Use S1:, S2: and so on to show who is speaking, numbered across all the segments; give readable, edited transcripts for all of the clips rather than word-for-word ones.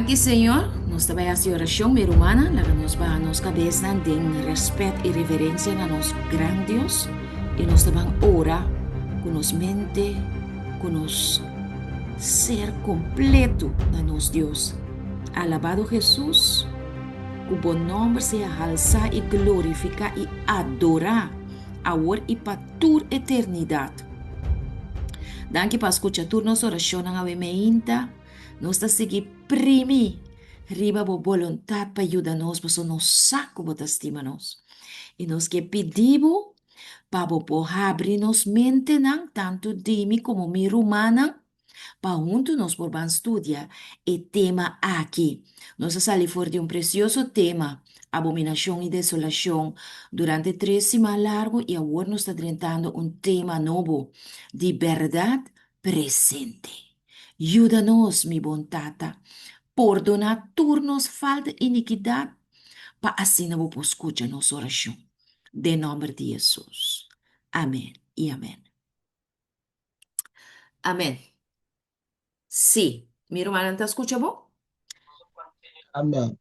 S1: Danke, Senhor. Nós também a oração, minha humana, leva nos para nos cabeça de respeito e reverência a nosso grande Deus. E nós também ora com nos mente, com nos ser completo na nosso Deus. Alabado Jesus, que o bom nome seja alçar e glorificar e adorar agora e para toda eternidade. Danke para escuchar nossa oração na meinta. Nós está seguir primi riba a vontade para ajudar-nos, para nós saco para estima nós. E nós que pedimos para abrir nos mente, tanto de mim como mi rumana, para junto nós podemos estudar o tema aqui. Nós saímos fora de precioso tema, abominação e desolação, durante 3 semanas largo e agora nós está tratando tema novo, de verdade presente. Ajuda-nos, mi bom tata, perdonar turnos falta de iniquidade, para assim não vou escutar nossa oração. De nome de Jesus. Amém e amém. Amém. Sim, mi irmã está escutando?
S2: Amém.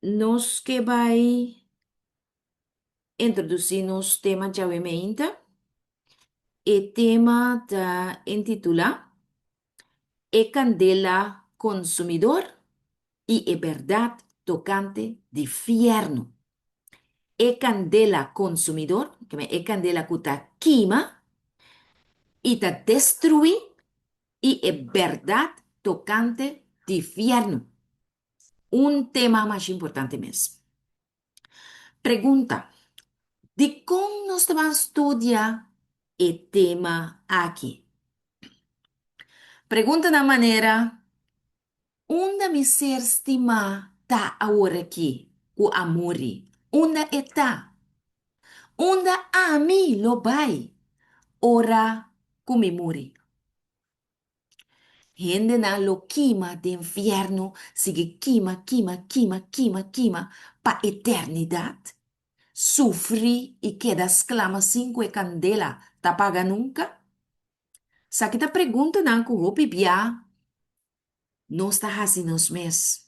S1: Nos que vai introduzir nos tema de hoje, o tema está intitulado E Candela Consumidor e é verdade tocante de infierno. E Candela Consumidor, que é candela que está queima e está destruir e é verdade tocante de infierno. Tema mais importante mesmo. Pergunta. De como nós vamos estudar o tema aqui? Pergunta da maneira, onde me ser estima tá agora aqui, o amor? Onde está? Onde a mim lo vai? Ora come muri. Gente na lo quima de inferno, sigue quima, quima, quima, quima, quima, pa eternidade. Sufri e queda exclama cinco e candela, tá paga nunca? Sa kita pergunta nang kung hopi biya, nos ta hasi nos mes.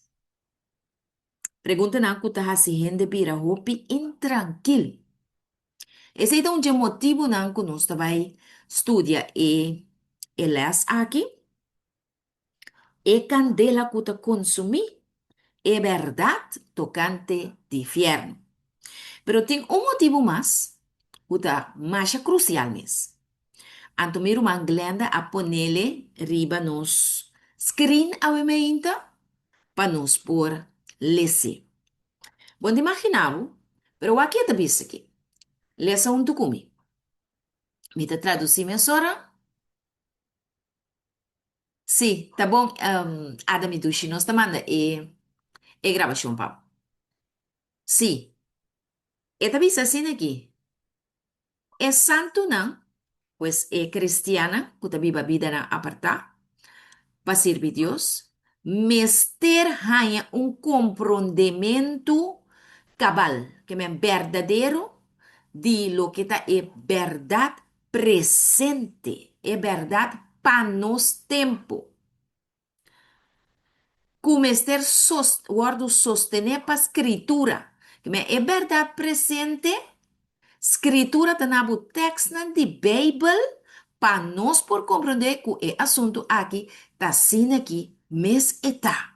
S1: Pergunta nang kung ta hasi hende bira hopi intranquil. Esse é um motivo nang kung nos ta vai estudia e les aqui. E candela que ta consumi é verdade tocante de infierno. Pero tem motivo mais, que ta mais crucial mesmo. Antomiro Manglenda a ponele riba nos screen awemeinta para nos por lese. Bom, imaginavo, pero aqui é bisa aqui. Lesa um tukumi. Me te traduzir minha sora? Sim, tá bom. Adam e Dushi, nós manda e gravação, pá. Sim. E tá bisa assim aqui. É santo não, pois é cristiana, que tá viva vida na apartar. Para servir Deus, mester hanya compreendimento cabal, que é verdadeiro, de lo que está é verdade presente, é verdade para nos tempo. Como mester guardo sostener para escritura, que é verdade presente, escritura está na texto de Bíblia, para nós por compreender que o assunto aqui está assim aqui, mas está.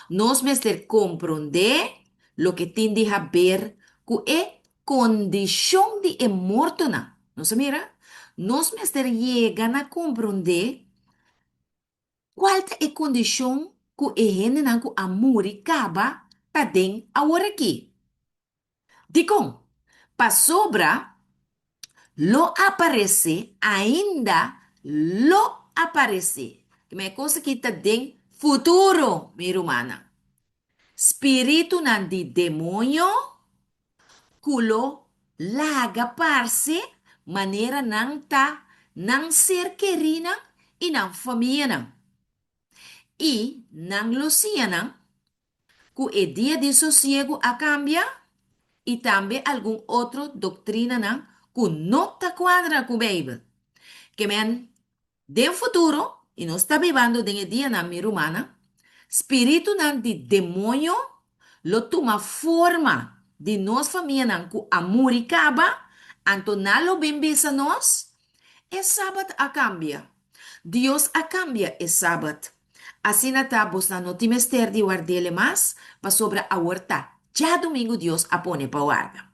S1: Nós mesmo compreender lo que tem a ver com a condição de morto, não. Não se mira? Nós mesmo chegamos a compreender qual é a condição que a gente não que a muri acaba tá dentro agora aqui. Digo, para sobra lo aparece, ainda lo aparece. Que é coisa que está dentro futuro, minha irmã. Espírito nan di demônio, culo laga parse, maneira não tá, não ser querida e não família não. E não lucia não, que é dia de sossego a cambia, e também algum outro doutrina não, que não tá quadra com a Bíblia. Que men, de futuro, e nós está vivendo de dia na minha humana, Espírito nan de demônio lo toma forma de nós família nan ku amuricaba, antonalo bimbisa nós, é sábado a cambia. Deus a cambia é sábado. Assim na vos na no timester de guardele mais, para sobre a horta. Já domingo Deus a pone para guarda.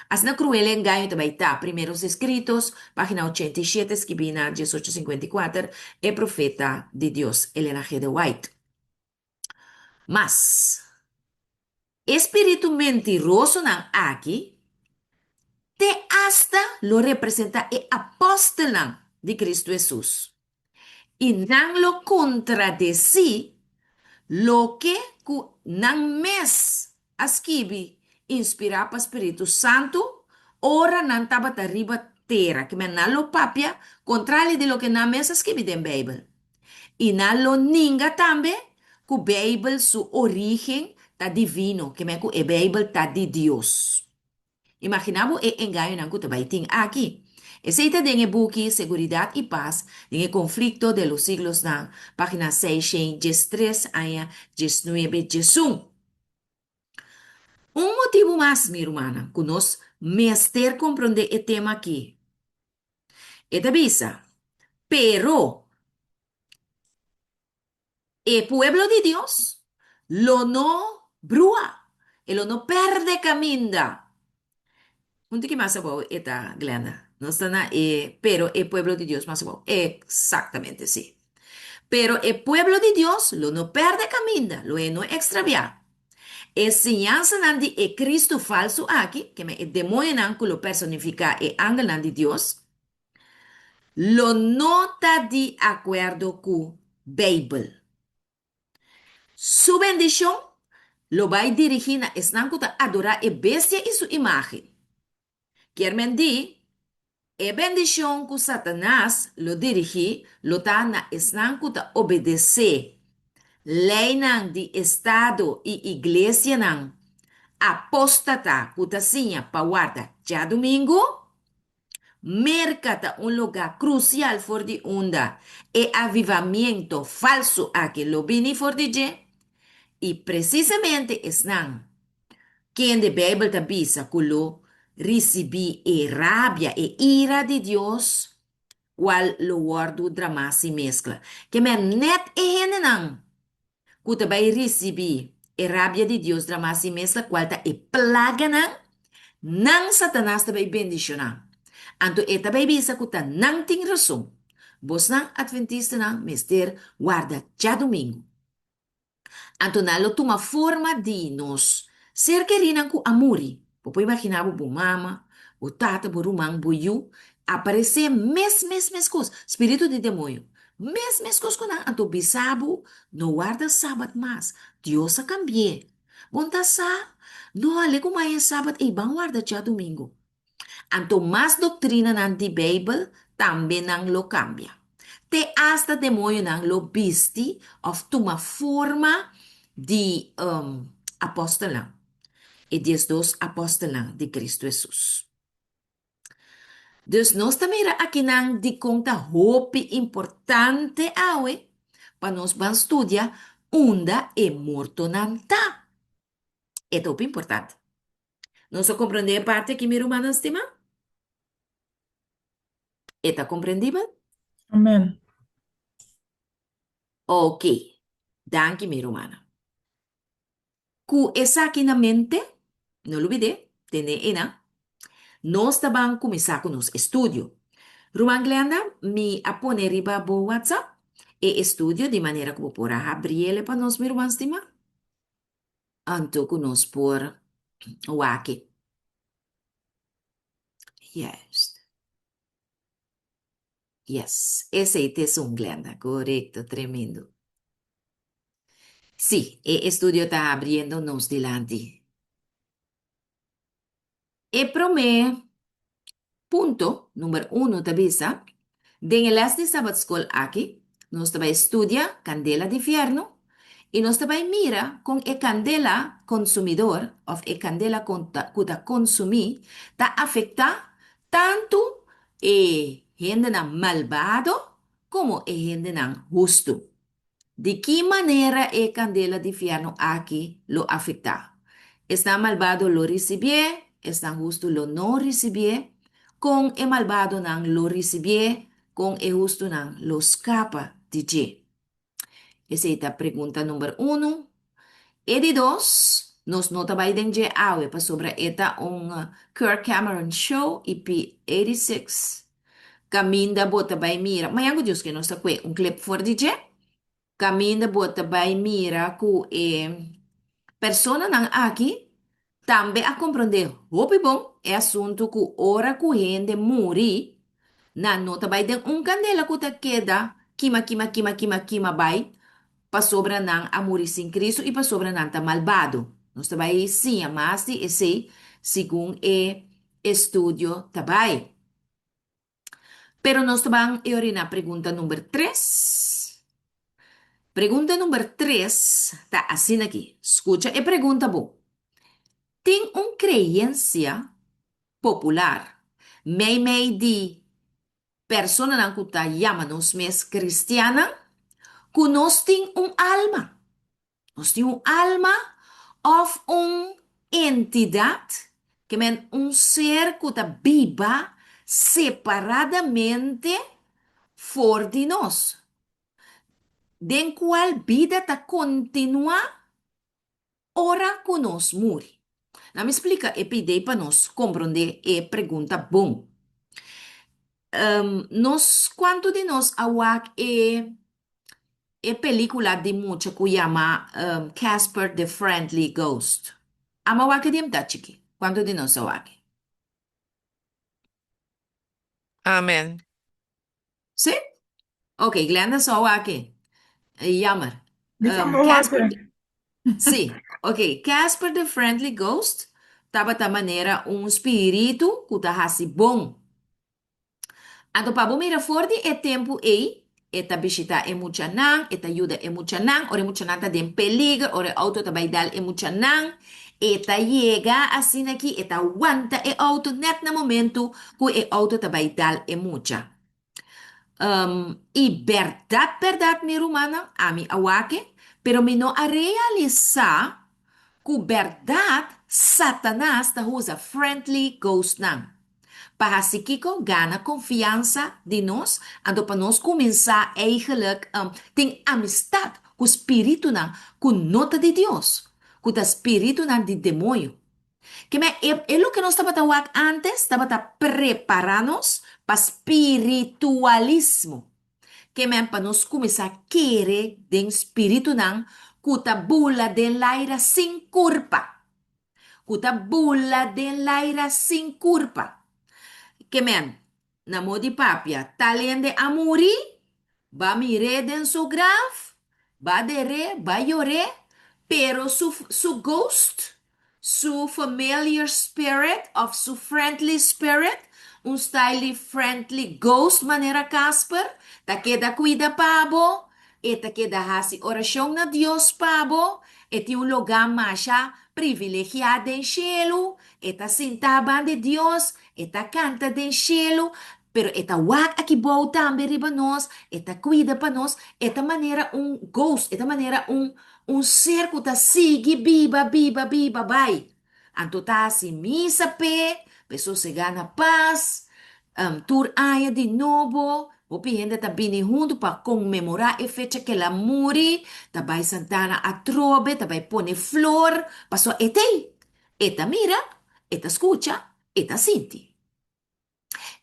S1: Assim na cruel engaño também está, primeiros escritos, página 87, esquina 1854, é profeta de Deus, Helena G. de White. Mas, espírito mentiroso não aqui, te hasta lo representa e apóstolo de Cristo Jesús. Y não lo contradeci lo que nan mes askibi inspira pa Espírito Santo, ora nan tabat arriba terra, que me nan lo papia, contrario de lo que nan mes askibi den Bible. Y nan lo ninga tambe, que Bible su origen ta divino, que me e Bible ta di Dios. Imaginamos e engaño nan kuta baiting aqui. Eceita den buki Seguridad y Paz, den conflicto de los siglos na, página 6, 3, aya 19, 1. Um motivo mais, minha irmã, que nós mester compreender o tema aqui. É da bisa, pero el pueblo de Dios lo no brua, lo no perde caminda. Onde que mais bom eta Glenda? Não está na pero el pueblo de Dios más bom. Exactamente, sí. Pero el pueblo de Dios lo no perde caminda, lo no extravia. Enseñanza nandi e Cristo falso aqui, que me demonio nan que lo personifica e ángel nandi Dios, lo nota de acuerdo con Bible. Su bendición lo va a dirigir a esnankuta adorar a bestia y su imagen. Quiere mentir, e bendición que Satanás lo dirige, lo tana esnankuta obedecer lei nan de Estado e Igreja nan apóstata kutasinha pa guarda já domingo, mercata um lugar crucial for de onda e avivamento falso a que lo bini for de je, e precisamente esnan quem de Bíblia ta bisa culo recebi e rabia e ira de Deus, qual lo guardo drama se mescla, que me net e henenan kuta vai receber a rabia de Deus drama si mesla qualta e plaga nang Satanás também bendicionar. Anto e também bisa kuta nang ting razão. Bos nang adventista nang mester guarda já domingo. Anto nalo toma forma de nos ser querinan ku amuri. Popo imaginava bu mama, bu tata, bu rumang, bu yu, aparecer mes cos, espírito de demônio. Mes cos com anto bisabu, no guarda sabat mas. Deus a cambie. Bonta sa, no ale como é sabat e bang guarda já domingo. Anto mais doutrina nan di Bible, também nang lo cambia. Te hasta demônio nang lo bisti of toma forma de apóstolo. E 12 apóstolos de Cristo Jesus. Dus nós também aqui nang di conta hope importante awe para nós van estudar onda e morto nanta. É hope importante. Nós só compreender parte aqui, minha irmã, estima? Está compreendível?
S3: Amén.
S1: Ok. Danke, minha irmã. Ku essa aqui na mente, não olvide, tem ena, nós também começar com nosso estudo. Ruang Glenda, me apone riba bo WhatsApp e estudio de maneira como por abrir ele para nós, meu irmão, estima? Anto que nós por o aqui. Yes. Yes. Esse é um Glenda, correto, tremendo. Sí, e estudio está abriendo nos delante. E prome, punto número 1, te avisa, den el de Sabbath School aqui, nós também estudia candela de inferno, e nós também mira com a candela consumidor, ou a candela que está consumir, está afeta tanto a gente malvado como a gente justo. ¿De qué manera el candela de infierno aquí lo afecta? Está malvado lo recibe, está justo lo no recibe, con el malvado nan lo recibe, con el justo nan lo escapa de allí. Esa es la pregunta número uno. E de dos, nos nota Biden je awe pa sobre esta un Kirk Cameron show IP 86. Caminda bota by mira, mas yango Deus que nós está um clip for DJ. Caminda bota by mira ku persona nang aqui também a compreender. Hopi bom, é assunto ku ora ku gente muri na nota by den un candela ku ta queda kima bay pa sobra nang amor sin Cristo e pa sobra nang ta malvado. Nós trabalhamos sim, mas esse segundo estudio trabalho. Pero nós vamos a na pergunta número 3. Pergunta número 3 tá assim aqui. Escuta e pergunta boa. Tem uma crença popular, meio de pessoa que tá chama-nos mes cristiana, que nós tem alma. Nós tem alma of entidade que é ser que está viva separadamente for de nós, den qual vida está continua ora que nós morre. Não me explica e pede para nós compreender e pergunta bom. Nós, quanto de nós awak película de mucha que chama Casper the Friendly Ghost. Ama wake dim tachiki. Quanto de nós awak?
S3: Amen.
S1: Sim? Ok, Glenda só awak. Jammer.
S2: Di fama
S1: Casper,
S2: wake.
S1: sim. Ok, Casper the Friendly Ghost tava da maneira espírito que tá assim bom. Então, para mira forte é tempo aí, eta visita é mucha nan, eta ajuda é mucha nan, ora mucha nan tá em peligro, ora auto tá vai dar é mucha nan, eta chega assim aqui, eta aguanta é auto net na momento que é auto tá vai dar é mucha. E verdade, mi rumana, a mi awake, pero mi no a realizar que verdade, Satanás tá usa friendly ghost nan. Para si Kiko gana confiança de nós, ando para nós começar eigenlijk tem amistad com o espírito não, com nota de Deus, com o espírito não de demônio. Que é o que nós estava a antes, estava a preparar-nos para espiritualismo. Que é para nós começar a querer de espírito não, com a bula de laira sem culpa. Com a bula de laira sem culpa. Que na modi papia, talien de amuri, va mire den su graf, va dere, va llore, pero su ghost, su familiar spirit of su friendly spirit, un style friendly ghost manera Casper, ta queda cuida pabo, e ta queda hasi oração na Dios pabo, e ti un lugar masha privilegiado en cielo, eta sintaba de Dios, eta canta de cielo, pero eta wak aqui bom também riba nós, eta cuida para nós, eta maneira ghost, eta maneira ser que tá sigue biba, vai. Anto tá assim, missa pé, pessoa se gana paz, tur aia de novo, o gente tá vindo junto para comemorar a fecha que ela muri, tá vai Santana a trobe, tá vai pôr flor, passou eta mira, eta escucha, eta sinti.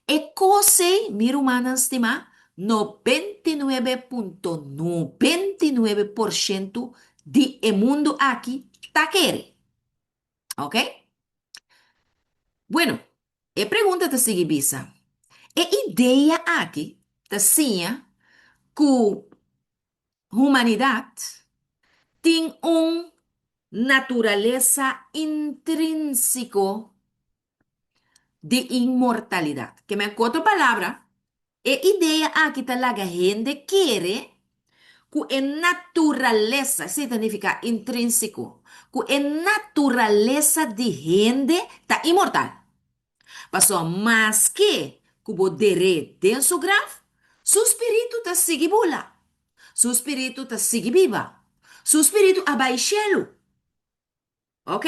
S1: E così, mi rumana stima, 99,99% di el mundo aquí taquere. ¿Ok? Bueno, e pergunta te sigue bisa. E ideia aqui, te sinha, que humanidade tem natureza intrínseco de inmortalidade. Que me outra palavra, e ideia aqui tá lá que a gente quer que é natureza, isso significa intrínseco, que é natureza de gente tá imortal. Passou mais que o poder dentro do grave, seu espírito tá seguindo lá. Su espíritu te sigue viva. Su espíritu abaixelo. ¿Ok?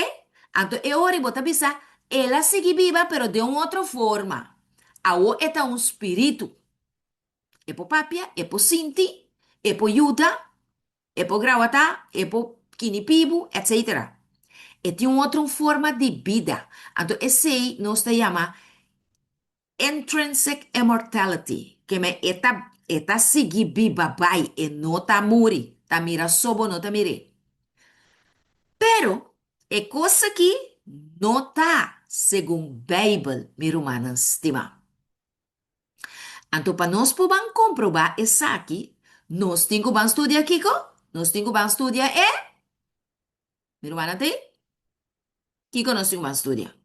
S1: Então, eu ora bota bisa, ela sigue viva, pero de uma outra forma. Awo está um espírito. É por papia, é por sinti, é por yuda, é por grawata, é por kinipibu, etc. E tem uma outra forma de vida. Então, esse aí nós se chama intrinsic immortality, que me eta sigue viva, vai, e não tá muri, tá mira sobo, não tá mire. Pero, é coisa que não tá, segundo Bible, meu irmão, estima. Então, para nós poder comprovar isso aqui, nós temos que estudar, Kiko? Nós temos que estudar, meu irmão, tem? Kiko, nós temos que estudar.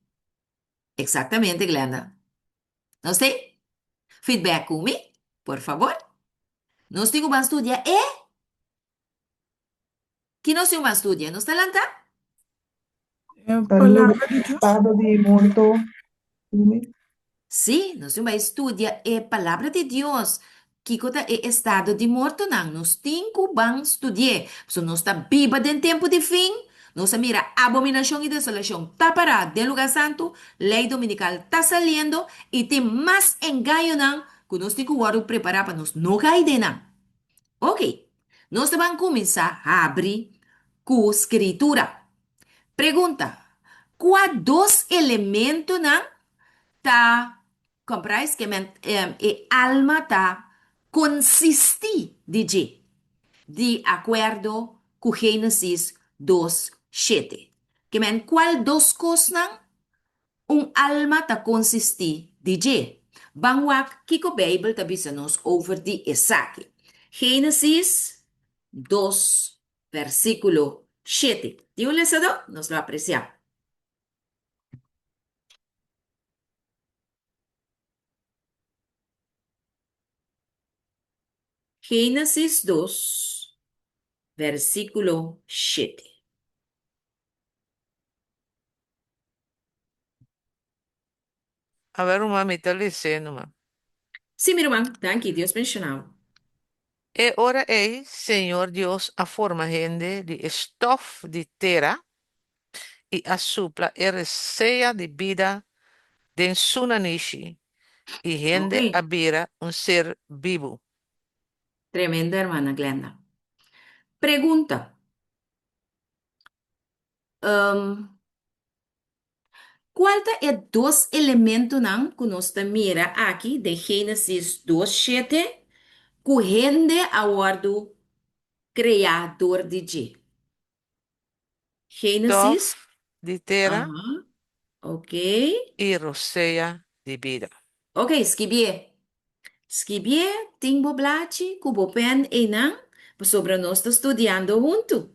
S1: Exatamente, Glenda. Nós tem? Feedback comigo, por favor. Nós temos que estudar, que nós temos que estudar? Nós talanta?
S2: Per
S4: Palabra de Dios.
S2: stato di molto fiume,
S1: Sim, nós temos que estudar a palavra de Deus. Que é estado de morto, não. Nós temos que estudar. Se nós está viva em tempo de fim, nós mira abominação e desolação. Está parado do lugar santo, lei dominical está saliendo e tem mais engaio, não, que nós temos que preparar para nós não cair, não. Ok, nós vamos começar a abrir com a escritura. Pergunta, quais dois elementos, não? Tá, comprais que e alma tá consisti de acordo com Gênesis 2:7. Que qual dos coisas alma tá consisti de? Bangwak kiko Bible tá bisa nos over de Isaac. Gênesis 2, versículo 7. Digo lesado, nos lo apreciamos. Gênesis 2, versículo 7.
S3: A ver, mami, está dizendo, mami.
S1: Sim, minha irmã, danke, Deus mencionou.
S3: E ora ei, Senhor Deus, a forma gente de estof de terra e a supla e receia de vida den sunanishi e
S1: Ok,
S3: gente abira um ser vivo.
S1: tremenda hermana Glenda. Pergunta, qual é dois elementos não, que nós mira aqui de Gênesis 2:7, que rende ao do Criador de G? Gênesis,
S3: Estof de terra
S1: aham, ok,
S3: e roceia de vida.
S1: ok, escrevi. Escrevi, timbo blate, cubo pen e não, sobre nós está estudando junto.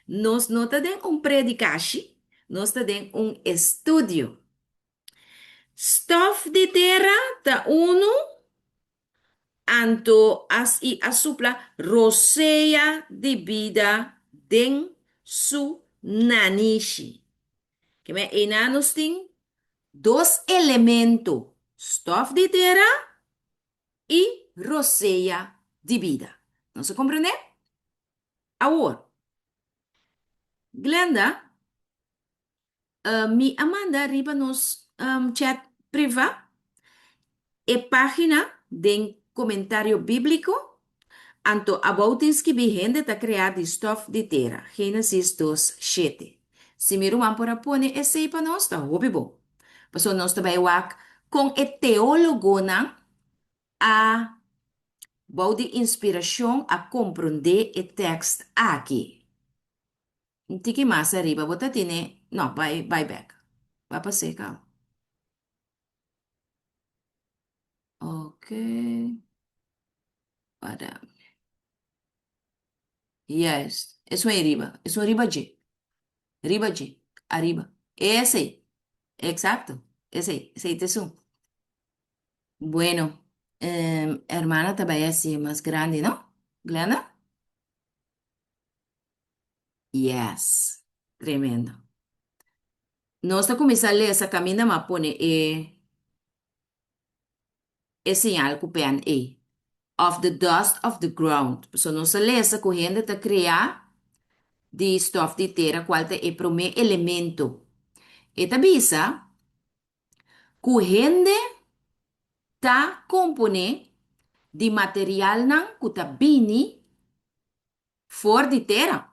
S1: Nós não temos um predicache, nós temos um estudo. Stof de terra da uno, anto as e asupla roceia de vida den su nanishi. Que me enanos tem dois elementos, stof de terra e roceia de vida. Não se compreende? Agora, Glenda, me Amanda arriba nos chat privado e página de comentário bíblico, anto aboutins que vigente está criado stof de terra, Gênesis 2:7. Se me irmão por apone esse aí para nós, está bom. Passou nós também com o teólogo na a bom de inspiração a compreender o texto aqui. Tiki mais arriba, bota tine, não, vai back. Vai para secar. Ok. Para. Yes. Eso es arriba. Eso es arriba G. Arriba G. Arriba. Ese. Exacto. Ese es un. Bueno. Hermana, también así más grande, ¿no? Glenda. Yes. Tremendo. No está comenzando esa camina, me pone señal que pean E. of the dust of the ground. So, não se lesa correndo ta criar de stof de terra, qual te é primeiro elemento. E tabisa, correndo ta compone de material nan kuta bini for de terra.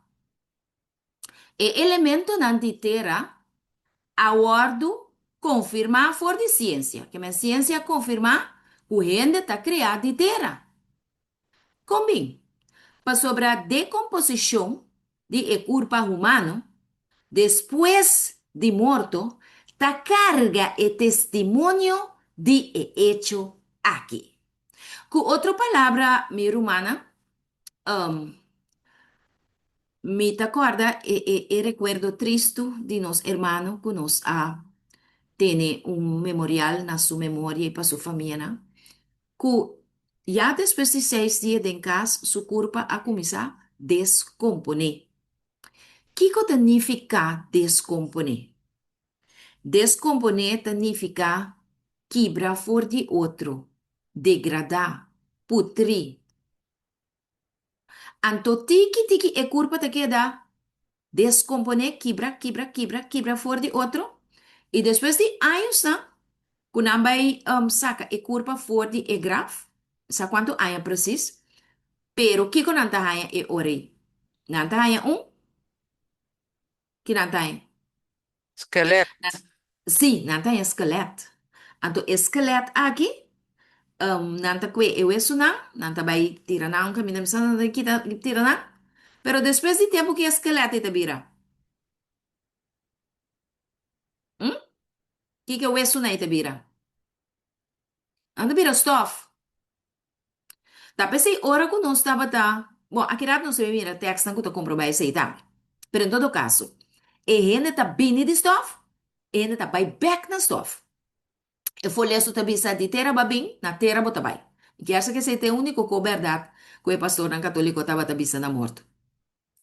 S1: E elemento nan de terra, aguardo confirmar for de ciência, que a ciência confirmar correndo ta criar de terra. Combim, para sobre a decomposição de e corpo humano, depois de morto, ta carga e testemunho de hecho aqui. Com outra palavra, minha romana, um, me te acorda e recuerdo triste de nos hermano que nos tiene un memorial na sua memória e para sua família, que já depois de 6 dias em casa, sua corpo a começar a descomponer. O que significa descomponer? Descomponer significa quebrar fora de outro, degradar, putrir. Anto tiki e corpo te queda descomponer, quebra fora de outro. E depois de anos, né? Quando vai saca e corpo fora de e graf, sabe quanto anos preciso? Pero que quando anta haya e ore? Nanta haya que nanta haya?
S3: Esqueleto.
S1: Sim, nanta haya esqueleto. Anto esqueleto aqui, nanta que eu isso não, nanta vai tirar não, caminhamos nanta kita tira não. Pero depois de tempo que esqueleto te vira. Hum? Que eu isso não te vira? Anda vira stuff. Tapi se ora que nós estava tá, bom, aqui não se mira texto não que tu comprova isso aí tá. Pero em todo caso, e gente tá bini de stuff, e gente tá vai back na stuff. E foi leso tá bisa de terra babin, na terra bota vai. Que acha que se tem único com verdade, que o pastor não católico tava tá bisa na morto.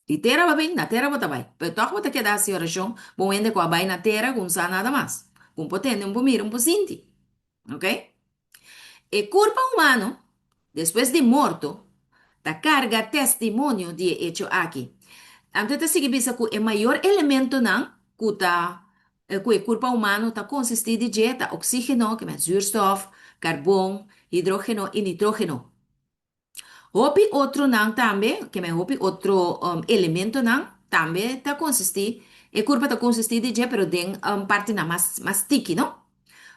S1: De terra babin, na terra bota vai. Pero toque bota que dá a oração, bom ende com a vai na terra, com sa nada mais. Com potente, um pomir, um pocinti. Ok? E corpo humano, depois de morto, da carga testemunho de hecho aqui. Então, te sigue bisa que o maior elemento não, que tá, que o corpo humano está consiste de dieta, oxígeno, que é zuurstof, carbono, hidrógeno e nitrógeno. Hopi outro não também, que é hopi outro elemento não, também está consiste, o corpo está consiste de dieta, pero tem parte na mais sticky, não?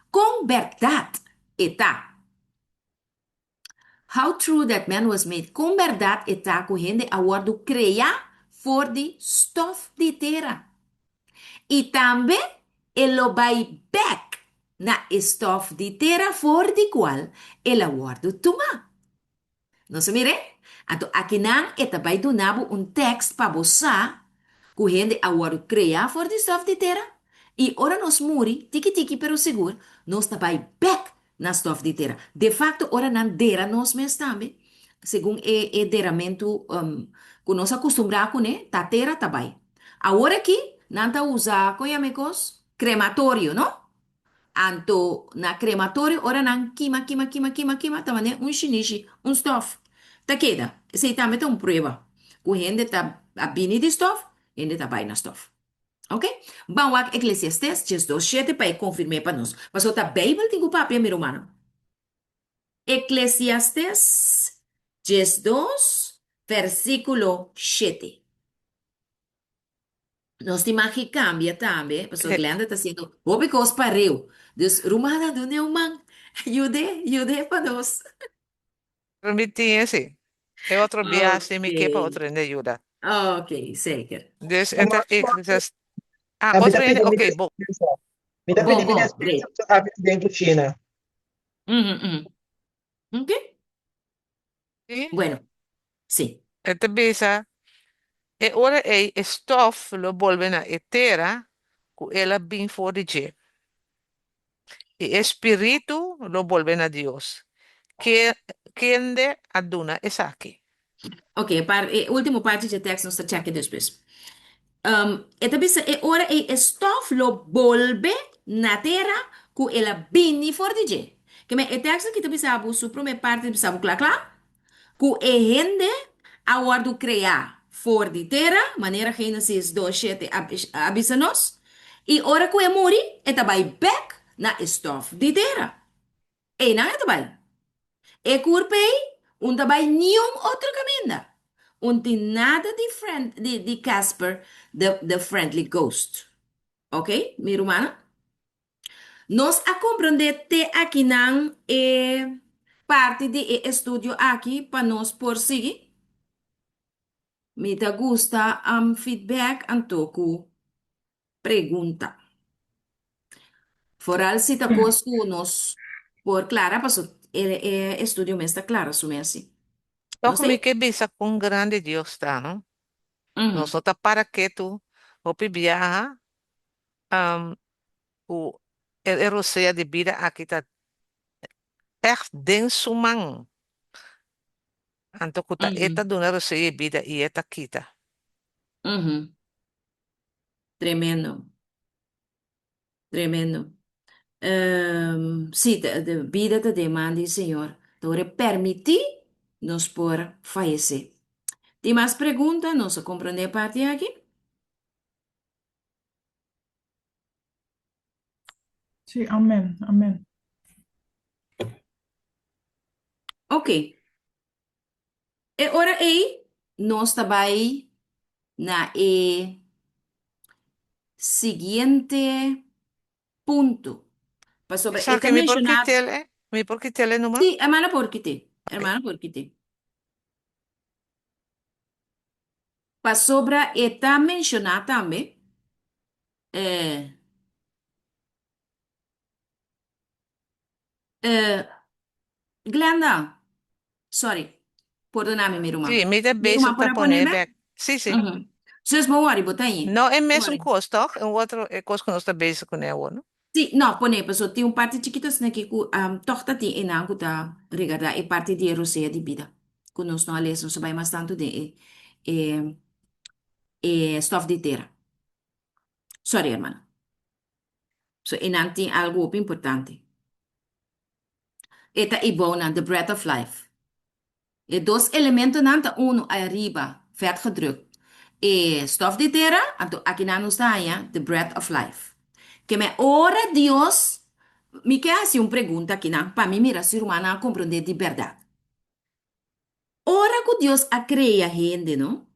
S1: Com verdade, está. How true that man was made. Com verdade está correndo a guardo criar for the stuff de terra. E também ele vai back na stuff de terra for the qual ele guardo toma. Não se mire? Então, aqui não é vai donar um texto para você, correndo a guardo criar for the stuff de terra. E ora nos muri, tiki pero seguro, nós vai back na stuff de terra. De facto, ora não dera nós mesmos também. Segundo o deramento que nós acostumbramos com, né? Ta terra tá vai. Agora aqui, não tá usa, amigos, crematório, não? Anto na crematório, ora não queima, tá né? Um xinichi, um stuff. Tá queda. Esse também tá uma prova. O gente tá a bini de stuff, gente tá vai na stuff. Ok? Vamos a Eclesiastes, 2:7 para confirmar para nós. Mas outra Bíblia tem o papel, meu irmão. Eclesiastes 2, versículo 7. Nossa imagem cambia também. Pessoa
S3: Eh,
S1: Glenda está sendo, óbvio, pareu. Deus, rumada do Neumann. Ajude para nós.
S3: Permitir, sim. É outro
S1: Ok.
S3: viagem, me quepa outro ainda ajuda.
S1: Ok, seker.
S3: Dus,
S2: Ang
S3: enta,
S2: mga sponsors,
S3: outro
S2: bidapit
S3: ainda,
S2: yung
S3: ok,
S2: Middle
S3: bom.
S2: Sponsor. Bidapit
S1: Bom,
S2: yung Middle
S1: bom,
S2: Sponsor
S1: great.
S2: sa kapit din ko China.
S1: Uhum, uhum. Ok?
S3: E,
S1: Bueno, sim.
S3: esta bisa, e ora é stof lo vuelven a etera, cu ela bin for de je. E espíritu lo vuelven a Dios. Que, quien de aduna es aquí.
S1: Ok, último parte de texto nós está aqui depois. Esta bisa e ora e stof lo volve na terra ku ela bini for de je. Que me e texto que tu bisa abu su primeira parte bisa abu clá clá. Ku e hende aguardo criar for de terra, maneira Gênesis 2:7 avisanos, e ora que é muri, e vai back na stof de terra. E não é também. E curpei, vai nenhum outro caminho. Tem nada diferente de Casper, the friendly ghost. Ok, minha irmã? Nós a compreender te aqui não é parte de estudo aqui para nós por seguir. Me da gusta feedback antoku pergunta. Foral se ta conosco nos por clara, passo estudio me está clara su assim. Não
S3: Toch me
S1: sei?
S3: que bisa com grande Deus está, não? Nós
S1: Uhum,
S3: não tá para que tu, hopi viaja, um, o eroseia de vida aqui tá echt denso man. Anto kuta eta
S1: uhum,
S3: do eroseia de vida e eta kita.
S1: uhum. Tremendo, tremendo. Sim, de vida te demanda, Senhor. Então, permitir nos por falecer. Tem mais perguntas? Não se compreende a parte aqui?
S4: Sí, amén, amén.
S1: Ok. E ora aí, nós também na seguinte ponto. Para sobre,
S3: Sabe
S1: está
S3: que
S1: mencionado.
S3: me por tele numa?
S1: Sí, hermana, ¿por qué te?
S3: Ok.
S1: Hermana, ¿por qué te? Para sobre, está mencionado também. Eh, eh, Glenda, sorry, perdóname, mi
S3: Sim,
S1: irmã.
S3: me dá
S1: Mi
S3: beijo
S1: irmã,
S3: tá
S1: ¿para
S3: poner
S1: ponerme?
S3: back. Sim, sim.
S1: Uhum. Vocês vão worry, bota aí.
S3: Não é mesmo
S1: Worry.
S3: coisa, toch? É um outro é coisa que nós tá beijo com ela, não?
S1: Sim, não, pone, pessoal, tem parte chiquita, né, que torta tem enang que tá regada e parte de roceia de vida. Que nós não alês, não sabe mais tanto de stuff de terra. Sorry, hermana. So, enang tem algo importante. Eta ibona, the breath of life. E dois elementos nanta uno arriba, vet gedrukt. E stof de terra, aqui na nos daia, the breath of life. Que me ora Dios, me quer assim uma pergunta aqui, na, para mim, mira, ser humana a compreender de verdade. Ora que Deus a cria gente, não?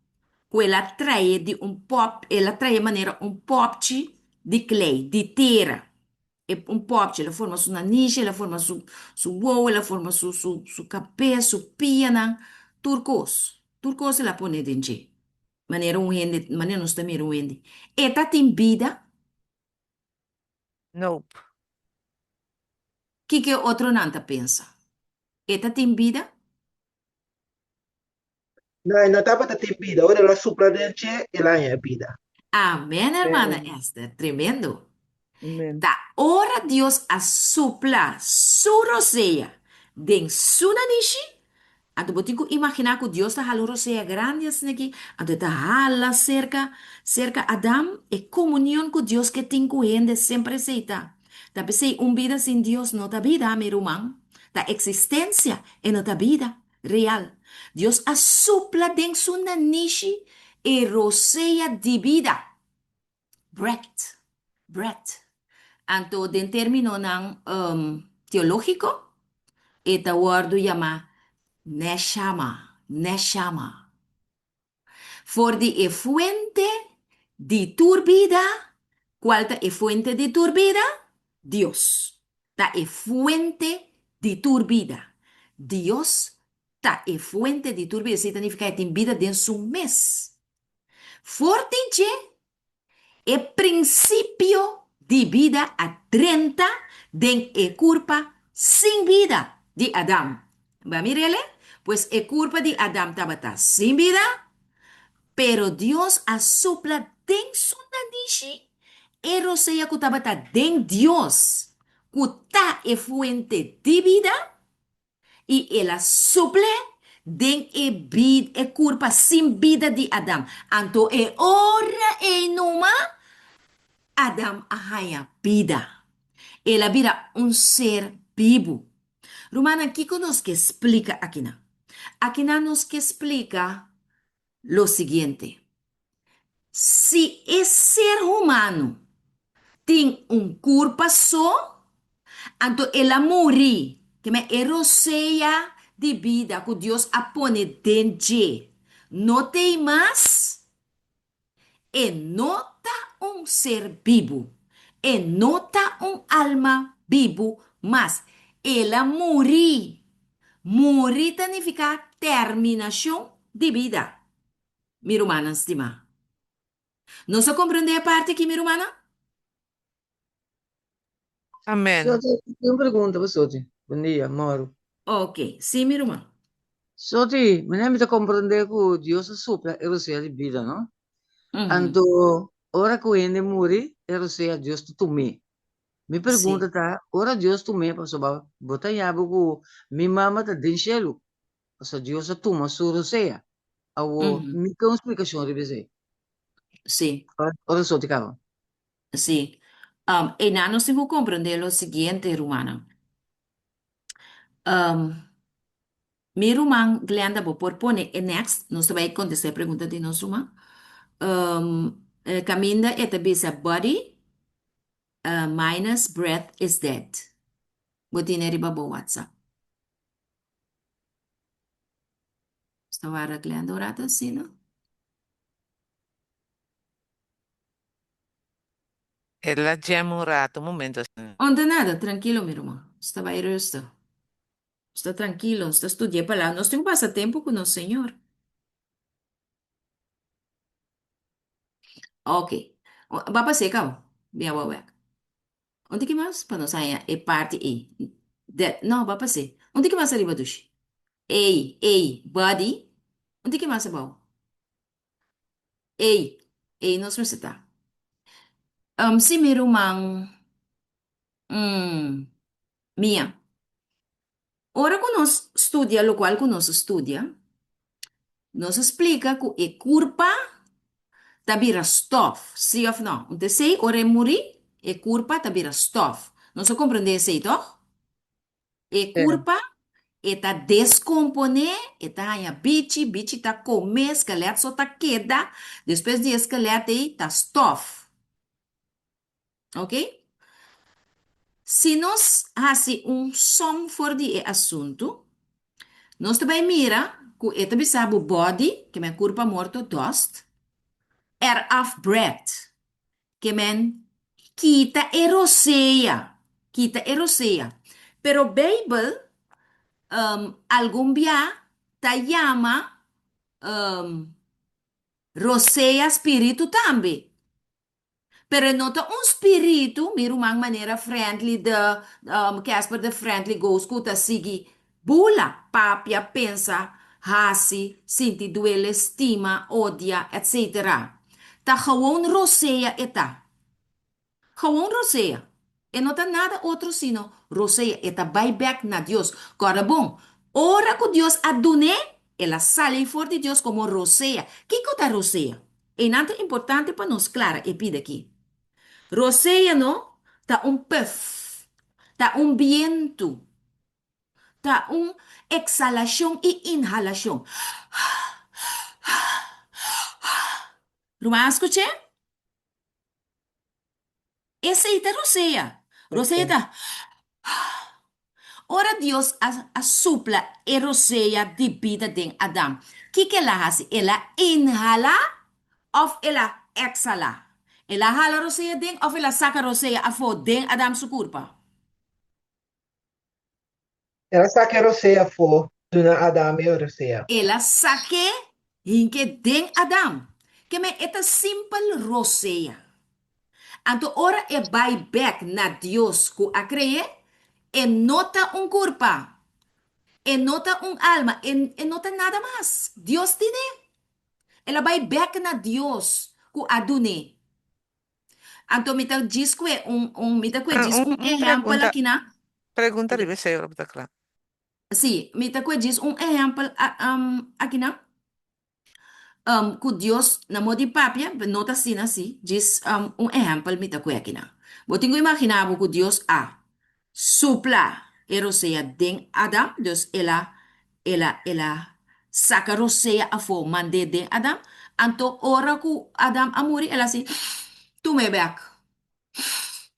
S1: Que ela trae de pop, ela trae maneira popte de clay, de terra. É popte, ela forma sua niche, ela forma su bowl, ela forma su capé, su piana, turcos. Turcos ela põe dentro. Maneira gente, maneira nós também gente. Eta tem vida,
S3: Nope.
S1: que outro nanta pensa? Eta tem vida?
S2: No, no estaba de vida, ahora la supradencia el año de vida.
S1: Amém, hermana
S2: Amen.
S1: Esther, tremendo.
S2: Amen.
S1: Da ora Dios a supla su rosea den sunanishi. Ando botiku imaginar que Dios ta halo rosea grande assim aqui. Ando ta hala cerca Adam e comunhão com Deus que tem com ele sempre aceita. Da pensei vida sem Deus não tá vida, meu irmão. Da existência é não tá vida real. Deus a supla den sunanishi e rosea de vida. Breath, breath. Anto, den término ng teológico, esta word llama neshama, neshama. For the e fuente de tu vida, ¿cuál es fuente de tu vida? Dios. Ta e fuente de tu vida. Dios ta e fuente de tu vida. Significa que tem vida dentro de mês. Forte e princípio de vida a 30 den e culpa sin vida de Adão. ¿Va mirele? Pues e culpa de Adão estaba sin vida, pero Dios asopla den su nariz e rosea que estaba den Dios, que está e fuente de vida y él suple den e culpa sin vida de Adão. Anto e ora e numa Adam ahaya vida. Ela vira um ser vivo. Romana, que conosco explica aqui, não? Aquí nos que explica lo siguiente. Si esse ser humano tem culpa só, então ela morre, que me eroseia de vida que Deus apone dentro. Não tem mais, e nota ser vivo, e nota alma vivo, mas ela morre. Morrer significa terminação de vida. Mi romana, estima. Não se compreende a parte aqui, mi romana?
S3: Amén.
S5: Soti, tenho uma pergunta para Soti. Bom dia, Mauro.
S1: Ok, sim, mi romana.
S5: Soti, me lembro de compreender que Deus supra a Rosea de vida, não?
S1: Uhum,
S5: Anto, ora que ele morre, a Rosea Deus tu me. Me
S1: sim.
S5: pergunta tá, ora Deus tu me, para sobar, botar yabo que mi mama tá denchelo. Asa Deus tu ma su Rosea. Awo,
S1: Uhum,
S5: me com explicação de vez.
S1: sim,
S5: Ora Soti, cara.
S1: sim. Enanos tengo que comprender lo siguiente, romana. Um, mi román, Glenda, por pone next, nos vai contestar a pergunta de nos román. Caminda eta bisa body minus breath is dead. Botine riba bo WhatsApp. Stava Glenda orata, sim, no?
S3: Ella un momento.
S1: Onda nada, tranquilo, mi román. Estaba aí, resto. Está tranquilo, está estudiando para nós temos passatempo com o Senhor. Ok. Vai passar, calma. Minha boa. Onde que mais? Para nós sair é parte E. Não, vai passar. Onde que mais arriba dos? Body. Onde que mais é bom? Ei, nós vamos citar. Se meu irmão, minha. Ora que nós estudia, lo qual que nós estudia, nos explica que é culpa tabira stof, sim ou não? Então, se ora morrer, é culpa tabira stof. Não se compreende isso, toch? É
S5: É,
S1: culpa eta descomponer, eta hanya bichi ta comer, esqueleto só ta queda, depois de esqueleto aí ta stof, ok? Se nós assim som for de assunto, nós também mira que eta bisabu body, que é corpo morto, dust, of breath, que men quita eroseia. Pero Bible, algum dia, ta llama rosea espírito também. Pero nota espírito, mira uma maneira friendly de Casper de friendly goes kuta sigi bula, papia, pensa, hasi, sinti duele, estima, odia, etc. Ta gewoon rosea eta. Gewoon rosea. E não tá nada outro sino rosea. Eta vai back na Deus. Agora bom, ora que Deus adune, ela sale for de Deus como rosea. Que cota rosea? E nada importante para nós, clara, e pide aqui. Rosea, não? Tá puff, tá viento, tá exhalação e inhalação. Rumah escuche? Esse aí tá rosea. Rosea
S5: ok.
S1: tá. Ora Deus supla e rosea de vida de Adam. Que ela faz? Ela inhala ou ela exhala? Ela hala rosea den ou ela saca rosea a fo den Adam su culpa?
S2: Ela sabe que a Rosea for, Dona Adame e Rosea.
S1: Ela saque hinke den Adam. Que me eta simple rosea. Anto ora e vai back na Dios ku a cree e nota culpa. E nota alma. E nota nada mais. Dios tiene. Ela vai back na Dios ku adune. Anto mita diz que mita que diz exemplo
S3: Pregunta,
S1: aqui na.
S3: pregunta debe ser, claro.
S1: Sim, mita que diz exemplo aqui na. Que Deus, na modi papia, nota assim, assim, diz exemplo, me tá aqui na. Vou tenho que imaginar que Deus supla, eroseia den Adam, Deus ela ela saca rosea a fo mande de Adam. Anto ora ku Adam amuri, ela assim, tu me back,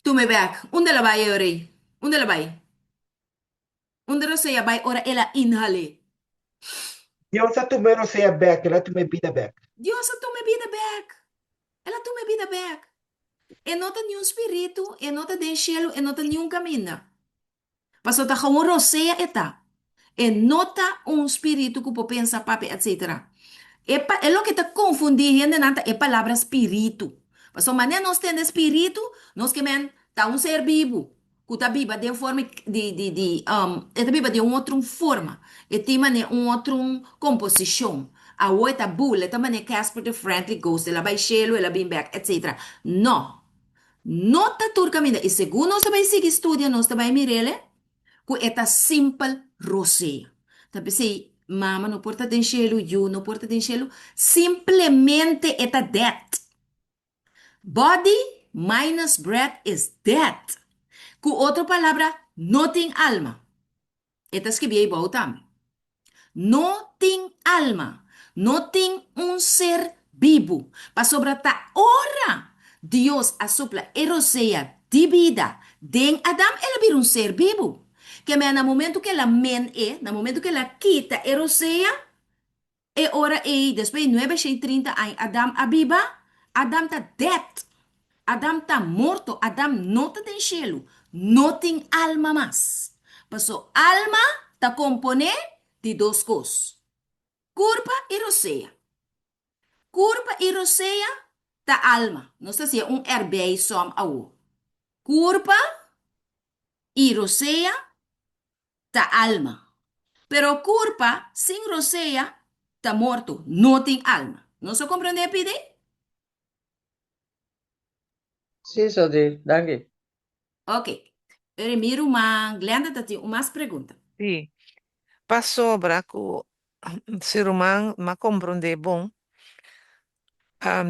S1: tu me back. Onde ela vai, ore? Onde ela vai? Onde rosea vai, ora ela inhale.
S2: Dios sa tu me rosea back, ela tu me vida back.
S1: Dios, tu me vida back. Ela tu me vida back. E não tem nenhum espírito, e não tem cielo, e não tem nenhum caminho. Pastor, tá com rosea eta. E nota um espírito que pode pensar, papi, etc. É lo que te confundindo nanta é palavra espírito. Mas a maneira nós temos espírito, nós que men tá um ser vivo. Que tá viva de forma é tá viva de uma outra forma. É tem maneira uma outra composição. A outra bula, tá maneira Casper the Friendly Ghost, ela vai chelo, ela vem back, etc. Não. Nota turcamente. E segundo nós também seguir estudia, nós também mirele, que é simple rosé. Tá pensei, mama, não porta de enxelo, you, não porta de enxelo. Simplesmente é that. Body minus breath is that. Com outra palavra, não tem alma. Esta escrevi aí, também. Não tem alma. Não tem um ser vivo. Para sobrata ora, Deus assopla eroseia de vida. Den Adam, ela vira um ser vivo. Que no momento que ela men no momento que ela quita eroseia, e ora e depois 9:30 ai Adam abiba, Adam tá dead. Adam tá morto, Adam não tá em cielo, não tem alma mais. Passou alma tá compone de duas coisas. Curpa e roceia. Curpa e roceia tá alma. Não sei se é um herbei som ao. Curpa e roceia tá alma. Pero curpa sem roceia tá morto, não tem alma. Não se compreende, pide?
S5: Sim, Sodri, danke.
S1: Ok. Remiro, uma Glenda tá tem umas perguntas.
S3: Sim. Para sobra que o ser humano ma compreende bom,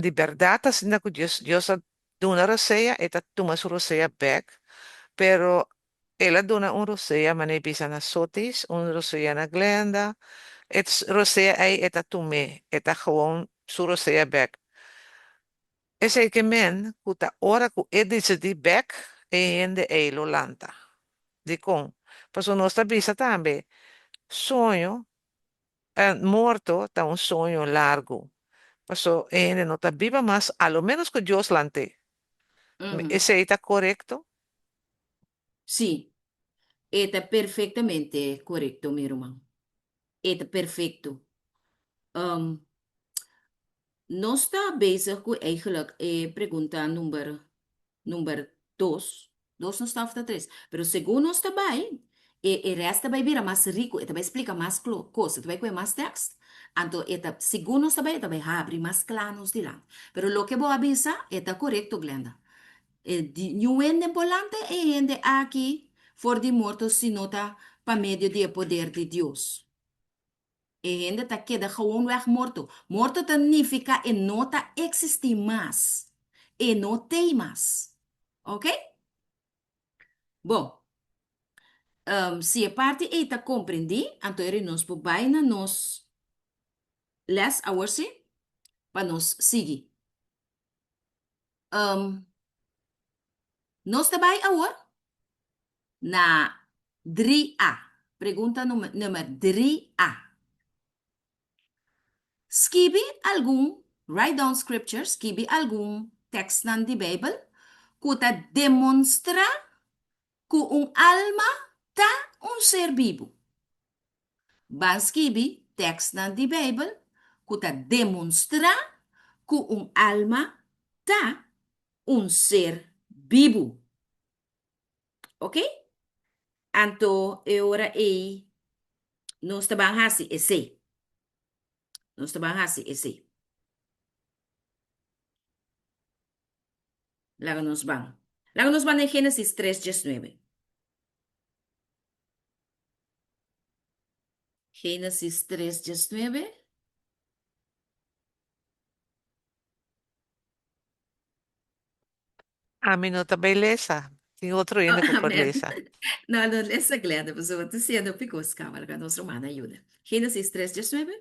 S3: de verdade, assim, que Deus dona roceia, e tá toma sua roceia back, pero ela dona um roceia, mas nem pisa na sotis, um roceia na glenda, et roceia aí, eta tume, eta gewoon sua roceia back. Esse que men, kuta ora ku edise di back, e ende e lo lanta. Di con. Passo nostra bisa tambe, sonho, morto, tá um sonho largo. Passo ende não tá viva, mas a lo menos que Deus lante.
S1: Uhum.
S3: Esse aí tá correto?
S1: Sim, está perfeitamente correto, meu irmão. Está perfeito. Um, nós está bezig com eigenlijk pergunta número 2. 2 não está after 3. Pero segundo nós está bem, e resta vai vir mais rico, e vai explicar mais coisa, vai com mais texto. Então, eta, segundo nós está bem, vai abrir mais claros de lá. Pero lo que vou avisar, está correto, Glenda. Não ende volante e ende aqui, for de morto, se nota para meio do poder de Deus. E ainda tá queda gewoon weg morto. Morto significa e não tá existir mais. E não tem mais. Ok? Bom, se a parte e tá compreendi, então ele nos por baina nos les hours para nos seguir. Nos tá vai agora na 3A. Pergunta número 3A. Escreve algum, write down scripture, escreve algum texto na Bible que ta demonstra que alma tá ser vivo. Van escreve texto na Bible que ta demonstra que alma tá ser vivo. Ok? Então, agora aí, nós trabalhamos assim, esse. Nós trabalhamos assim, esse. Lá nos van. Lá nos van em Gênesis 3:19. Génesis 3:19.
S3: A mim não tá beleza. Tem outro
S1: Oh,
S3: ainda que pode ler
S1: amém.
S3: essa.
S1: Não, não, essa gleda, pessoa, te sendo picos, cámara, que a nossa humana ajuda. Gênesis 3:19.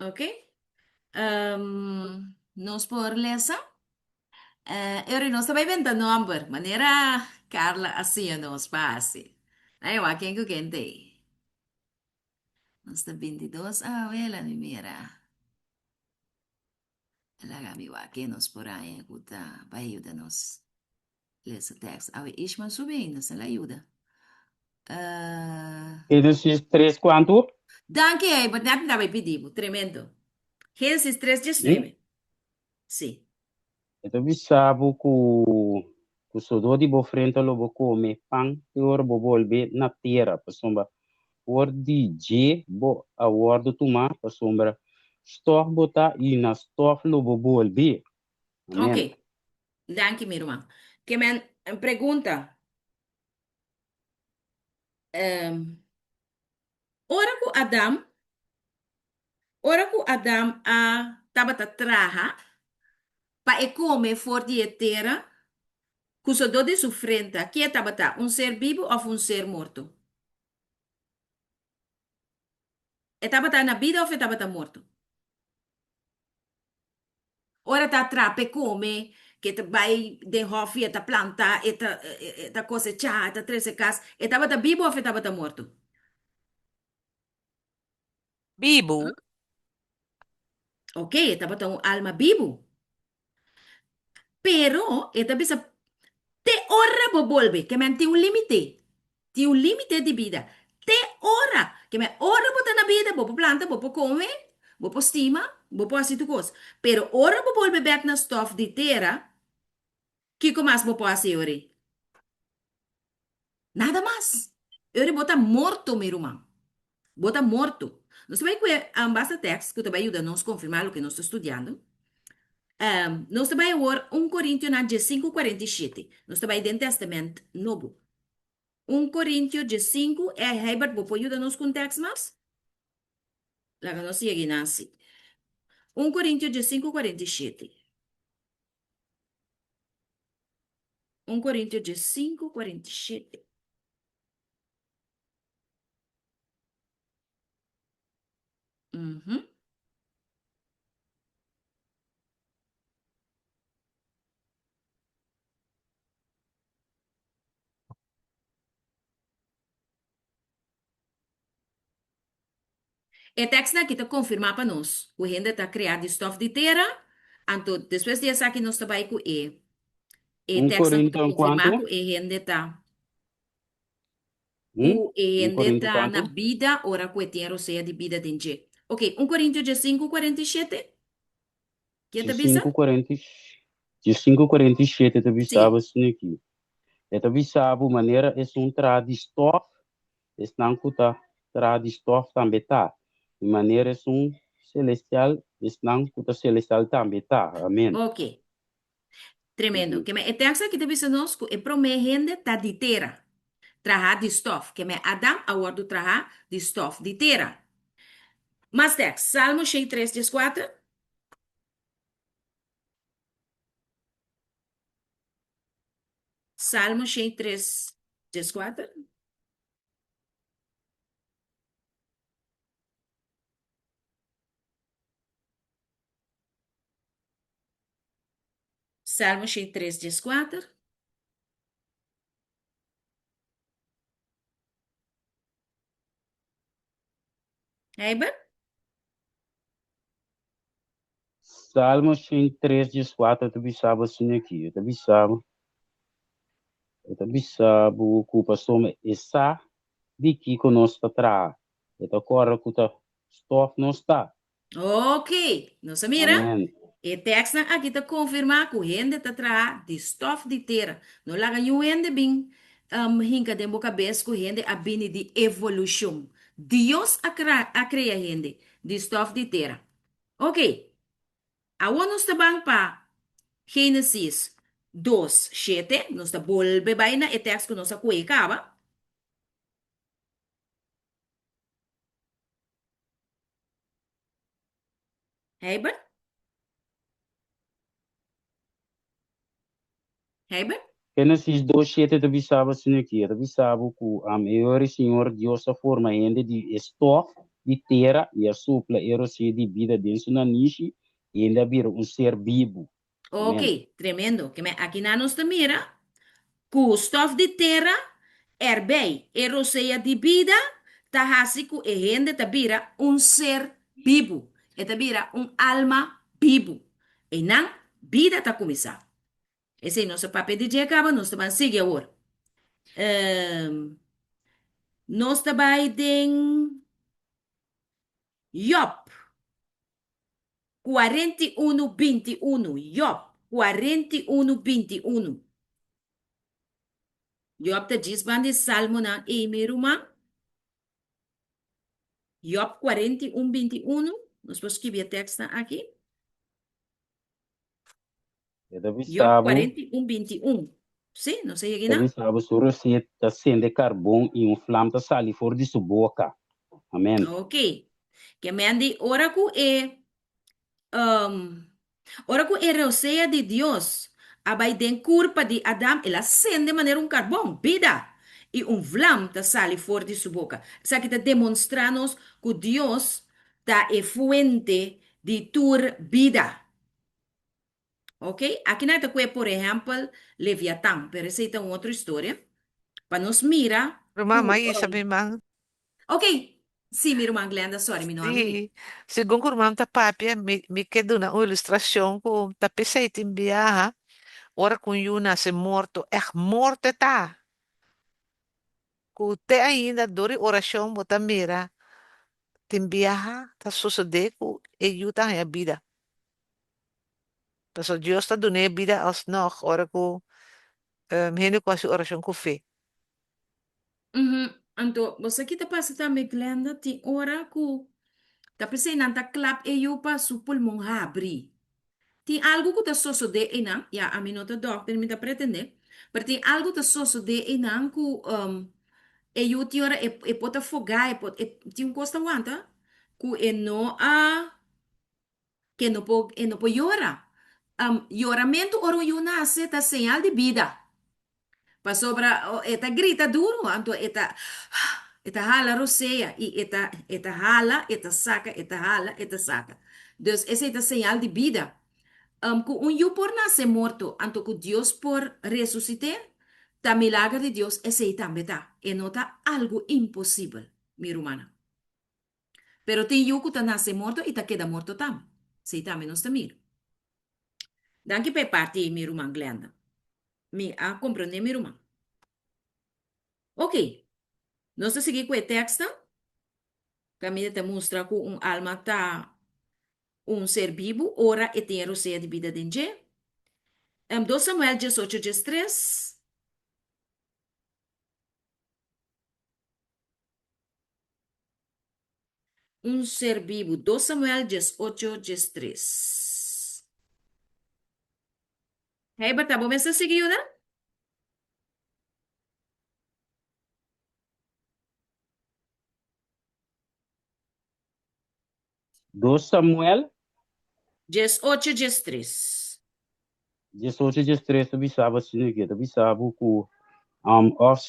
S1: Ok? Nós por lesa. Eu não estava inventando number, maneira Carla assim nos passe. Aí eu aqui que quente. Nós está 22, ela me mira. Ela gabi wa que nos por aí, escuta, vai ajuda-nos. Lesa text. Ishmael subindo, se ela ajuda.
S6: Gênesis 3, quanto?
S1: Danke, mas não estava pedindo, tremendo. Gênesis
S6: Sim.
S1: 3:19. Sim.
S6: Então, sabe que o soldado de frente lobo come pão e ora bo volve na terra, para sombra. Ora de G, bo a word tomar, para sombra. Stof botar e na stof lobo volve.
S1: Ok.
S6: Amém.
S1: Danke, minha irmã. Que me pergunta. Ora com Adam a tabata traha, pa e come for di etera, cuso do de su frente, que é tabata, um ser vivo ou um ser morto? É tabata na vida ou é tabata morto? Ora tá tra, pe come, que te vai de hofi, ta planta, ta cosechar, ta trece cas, é tabata vivo ou é tabata morto?
S3: Bibo,
S1: Ok, é tabata um alma vivo. Pero, esta bisa te ora bobolbe, que me tem um limite. Tem um limite de vida. Te ora, que me ora botar na vida, bopo planta, bopo come, bopo estima, bopo assim tu coisa. Pero ora bobolbe back na stuff de terra, que mais bopo assim ori? Nada mais. Ori bota morto, meu irmão. Bota morto. Nós vai que ambas text que te vai ajudar a nos confirmar o que nós estamos estudando. Nós vai ler 1 Coríntios na 5:47. Nós vai dentro do Testamento Novo. 1 Coríntios 5, Herbert, vou ajuda-nos com texto mais? Lá que nós seguimos assim. 1 Coríntios 5:47. 1 Coríntios 5:47. Uhum. E texto aqui está confirmar para nós. O renda está criado de estofa de terra. Então, depois dessa aqui nós trabalhamos com E. E texto está
S6: Coríntios
S1: confirmar que
S6: quanto?
S1: o E renda está. O E renda
S6: Coríntios
S1: está na
S6: quanto?
S1: vida, ora que o dinheiro seja de vida de gente. Ok, 1 Coríntios 5:47. Que
S6: De
S1: está bisa?
S6: 5, 40, de 5, 47, eu
S1: Sim.
S6: estava assim aqui. Eu sabe maneira é um tradistof, não cuta tradistof também tá. De maneira é um celestial, não cuta celestial também tá. Amém.
S1: Ok. Tremendo. Que me etensa que deve ser nós e promehende ta di terra. Traha di stof. Que me Adam awardo traha di stof di terra. Mas text, Salmo 63:4. Salmo 63:4. Salmo 63:4. Eiber?
S6: Salmo 103, 4, eu sabe assim aqui. Eu sabe o que o pastor essa de que conosco tra. Então, corre que o stof não está.
S1: Ok. Não se mira?
S6: Amém.
S1: E text na aqui ta confirma que o rende ta traha di stof di terra. No laga yu rende bing hinka de boca cabeça que o rende a bini di evolução. Deus a cria rende di stof di terra. Ok. Awan nos tabang pa Genesis 2, 7, nos está volve vaina e texto nos acaba. Heiber? Heiber?
S6: Gênesis 2:7 te bisaba sino que te bisaba que o Senhor Deus a forma ainda de estof de terra e a supla era se de vida dentro na niche e ainda vira ser vivo.
S1: Ok,
S6: Amém.
S1: tremendo. Que me, aqui na nos te mira, ku stof de terra, erbij, eroseia de vida, tahasi ku e gente tabira ser vivo. E tabira alma vivo. E nan, vida ta começar. Esse é nosso papel de dia acaba, nós também seguir agora. Nós também tem Job 41:21. Job 41:21. Job te diz bande salmo na e meruma. Job 41:21. Nós vamos escrever texto aqui.
S6: Te
S1: Job
S6: bisaba,
S1: 41:21. Sim, não sei aqui,
S6: te
S1: não?
S6: bisaba sobre se acende carvão e flama ta sali fora de sua boca. Amém.
S1: Ok. Que me andi ora ku um, ora ku roseia de Deus. Abay den culpa de Adam, ela acende de maneira carvão, vida. E vlam ta sali fora de sua boca. Isso aqui está demonstrando que Deus ta é fuente de tur vida. Ok? Aqui nós temos, por exemplo, Leviatã, pero essa é uma outra história. Para nos mira,
S3: Irmã, mas sabi man,
S1: ok, sim, minha irmã Glenda, sorry, meu nome.
S3: si, segundo irmã ta papia, me quedo na ilustração ko ta pesay timbiyaha, ora kung yun na se morto, morte ta. Ku te ainda dori oração bota mira, timbiyaha, ta susude ku e yuta a vida. Paso Dios ta dune vida als nog, ora ku, hene ko si oração ku fe.
S1: Uhum. Então, você aqui tá passando também, Glenda, tem hora que tá pensando nanta clap e eu passo pulmão abrir. Tem algo que tá sucedendo e não, já a mim não tá doctor, me tá pretender, mas tem algo que tá sucedendo e não que e eu tinha hora e pode afogar, tem costa aguanta, que e não que não pode llorar. Lloramento ora eu nasce tá señal de vida. Pa sobra, eta grita duro, anto eta hala roceia, e eta hala, eta saca, eta hala, eta saca. Dus essa é a señal de vida. Com eu por nascer morto, anto que Deus por ressuscitar, tá milagre de Deus, esse aí também tá. E não tá algo impossível, minha irmã. Pero tem eu que tá nascer morto e tá queda morto tam. Sei também não está miro. Danke per parte, minha irmã Glenda. Me a compreender, minha irmã. Ok. Nós seguimos com o texto. Caminha te mostra que alma está ser vivo, ora e tem roceia de vida dentro. 2 Samuel 18, 3. Ser vivo. 2 Samuel 18, 3. Hey, bata, bom, essa seguiu, né?
S6: Dos Samuel
S1: 18, 3.
S6: 18:3 te bisaba sino que te bisaba que of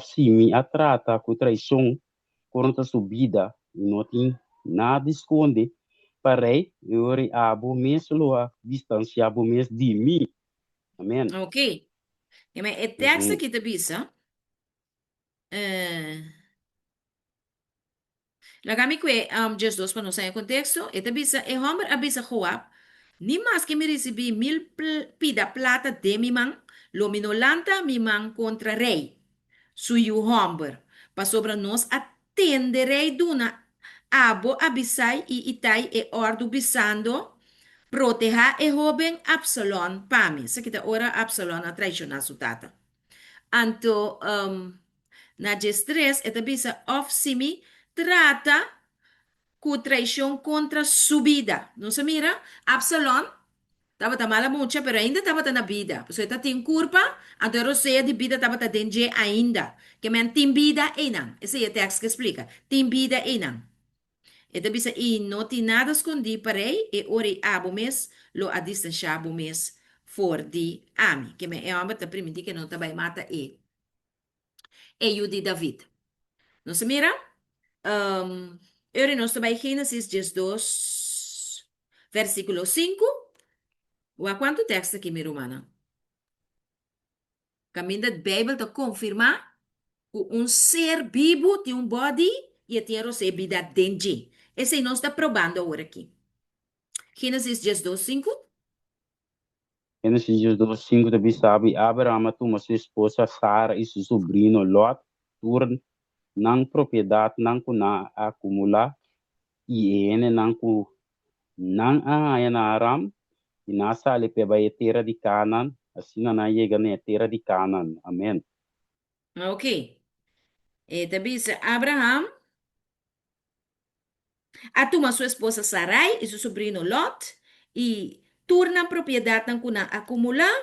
S6: si mi atrata com traição contra sua vida e não tem nada esconde para eu abo mesmo a distanciar mesmo de mim. Amém.
S1: Ok. E mas o texto
S6: Uhum.
S1: aqui te bisa. Lagami que Jesus para não sair contexto, e te bisa, e Homer avisa Joab, ni mais que me recebi 1000 plata de mi man, lo minolanta mi man contra rei. Suyu Homer, pa sobra nós atenderei duna, abo abisai e itai e ordo bisando, proteja e joven Absalom pami. Sa kita ora Absalom a traicionar su tata. Anto, na gestres, eta bisa of simi, trata com traição contra sua vida. Não se mira? Absalom Tava tá mala mucha, pero ainda tava tá na vida. Pessoa tá tem culpa, então roceia de vida tava tá dentro ainda. Que men tem vida e não. Esse é o texto que explica. Tem vida e não. Então, bisa, e não tem nada escondido para ele, e ori abo mes, lo a distanciar mes, for de ami. Que me é uma tá primeiro que não tá vai mata e o de David. Não se mira? Ori nós tá vai Gênesis 12, versículo 5. O a quanto texto aqui, minha romana? Caminho da Bíblia tá confirma que um ser vivo tem um body e tem a vida dentro. Esse nós está provando agora aqui. Gênesis 12, 5.
S6: Gênesis 12:5 também sabe, Abraão tomou sua esposa Sara e seu sobrinho Lot, turn nang propriedade nang kuna acumular e ene nang na Aram e nasa ali peba e terra de Canaan, assim na chega na terra de Canaan. Amém.
S1: Ok. Também diz Abraham atuma sua esposa Sarai e seu sobrinho Lot e turna a propriedade ng kuna acumular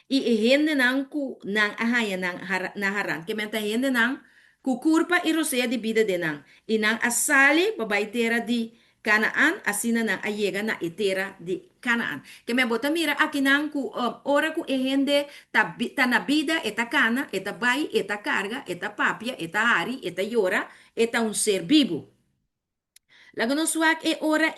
S1: e hende nang ku nang ahaya nang naharan. Kementa hende nang kukurpa e rosea de vida de nang. E nang asali babaitera di Canaan, asina nang ayega na itera di Canaan. Keme bota mira aqui nang ku ora ku ehende ta na vida eta cana, eta bai, eta carga, eta papia, eta hari, eta yora, eta un ser vivo. Lago no swak e ora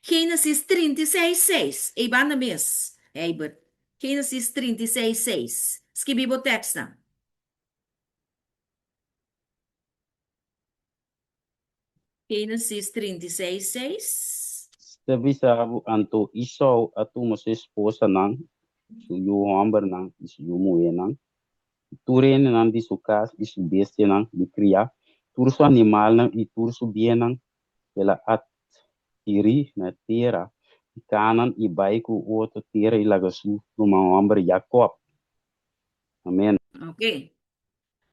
S1: Gênesis 36, 6. E banda mes. Eibert. Gênesis 36, 6. Skibi o texto. Gênesis 36, 6.
S6: Também sabe, anto Esau atuma sua esposa nang, suyo homem nang, suyo mulher nang, turene nang di sua casa, e sua bestia nang, de criar, tur su animal nang, e tur su bien nang, ela atiri na terra, e Canaan e vai com outro terra e lagasu, numa homem Jacob. Amém.
S1: Ok.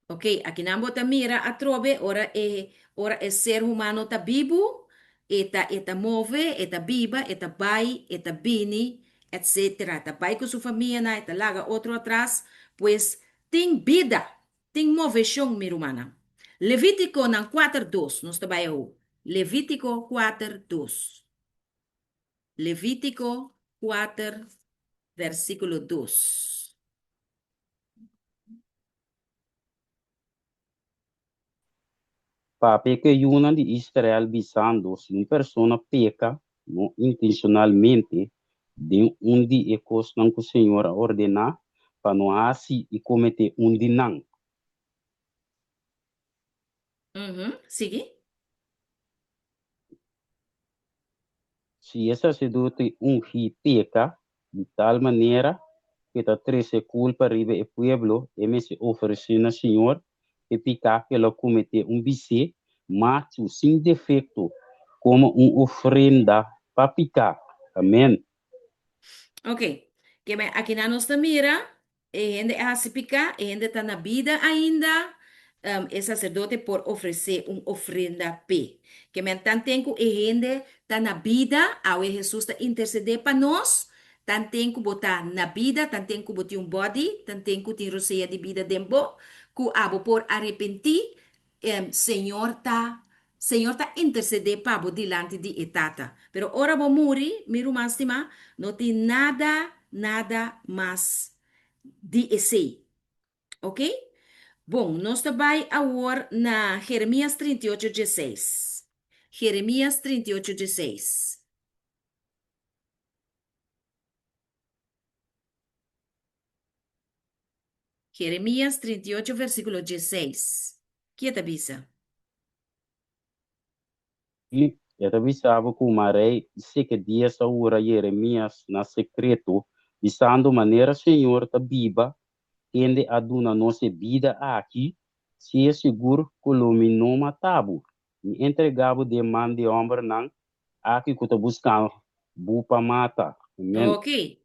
S1: Ok, aqui na bota mira a trove, ora é ser humano tá vivo, eta move, eta biba, eta bai, eta bini, etc. Tá bai com sua família, na, eta laga outro atrás, pues tem vida, tem moveção, minha irmã. Levítico na 4:2, nós trabalha o Levítico 4:2. Levítico 4, versículo 2.
S6: Papi que yuna de Israel visando se uma pessoa peca no, intencionalmente de de ecos não que o Senhor ordenar para não assim e cometer de não.
S1: Sigue.
S6: Se esse sacerdote peca de tal maneira que está treze culpa riba o pueblo e me se oferecer ao Senhor e picar que ela cometer bice mas sem defeito como ofrenda para picar. Amém.
S1: Ok. Que me, aqui na nossa mira, gente acipica, gente está na vida ainda, é sacerdote por oferecer ofrenda P. Que me tan tempo gente está na vida, ao Jesus está interceder para nós, tan tempo botar na vida, tan tempo botar body, tan tempo tem roceia de vida dentro, que abo por arrepentir, Senhor tá interceder para dilante de etata. Pero ora vou morrer, miro mais não tem nada mais de esse. Ok? Bom, nós também agora na Jeremias 38, 16. Jeremias 38, 16. Jeremias 38, versículo 16. Que te avisa?
S6: E eu avisava que o maré, se que dia saúra Jeremias na secreto, visando maneira Senhor tá viva, tende a duna nossa vida aqui, se é seguro que o não matabo. E entregava demanda de homem não, aqui que tá buscando, bupa mata. Amém.
S1: Ok,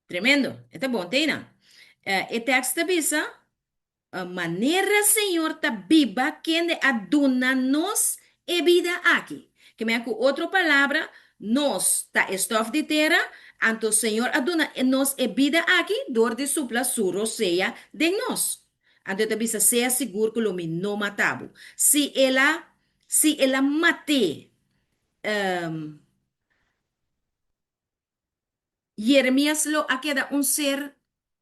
S1: tremendo. Está bom, Tina. E texto avisa, a maneira Senhor tá viva, quem aduna nos e vida aqui. Que me com outra palavra, nos ta estof de terra, anto Senhor aduna nos e vida aqui, dor de supla suro seja de nós. Anto te bisa seja seguro que lumi no matabo. Se ela mate Jeremías lo ha queda un ser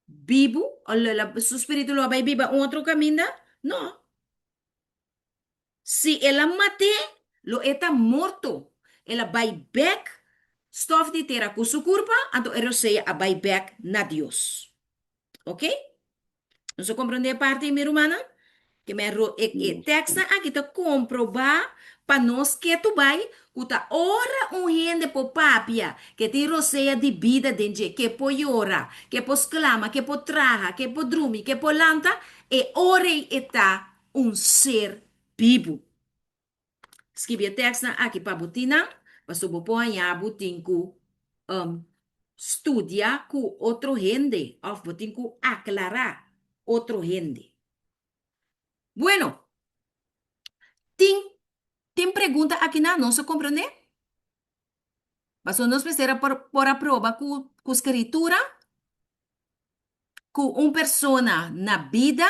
S1: vivo, o su espíritu lo va a vivir otro camino, no. Si él mate, lo está muerto. Él va back, stof de tierra con su culpa, entonces él se va back na Dios. ¿Ok? ¿No se comprende parte, mi hermana? Que me texta aqui te comprobar para nós que tu vai, uta ora gente por papia, que te roceia de vida dentro, que por ora, que por exclama, que por traja, que por drumi, que por lanta, e ore está ser vivo. Escreve texta aqui para botina, para subopor a botinku, estudia com outro gente, ou botinku aclarar outro gente. Bueno, tem pergunta aqui na nossa compreender? Mas nós precisamos por a prova com escritura, com uma pessoa na vida,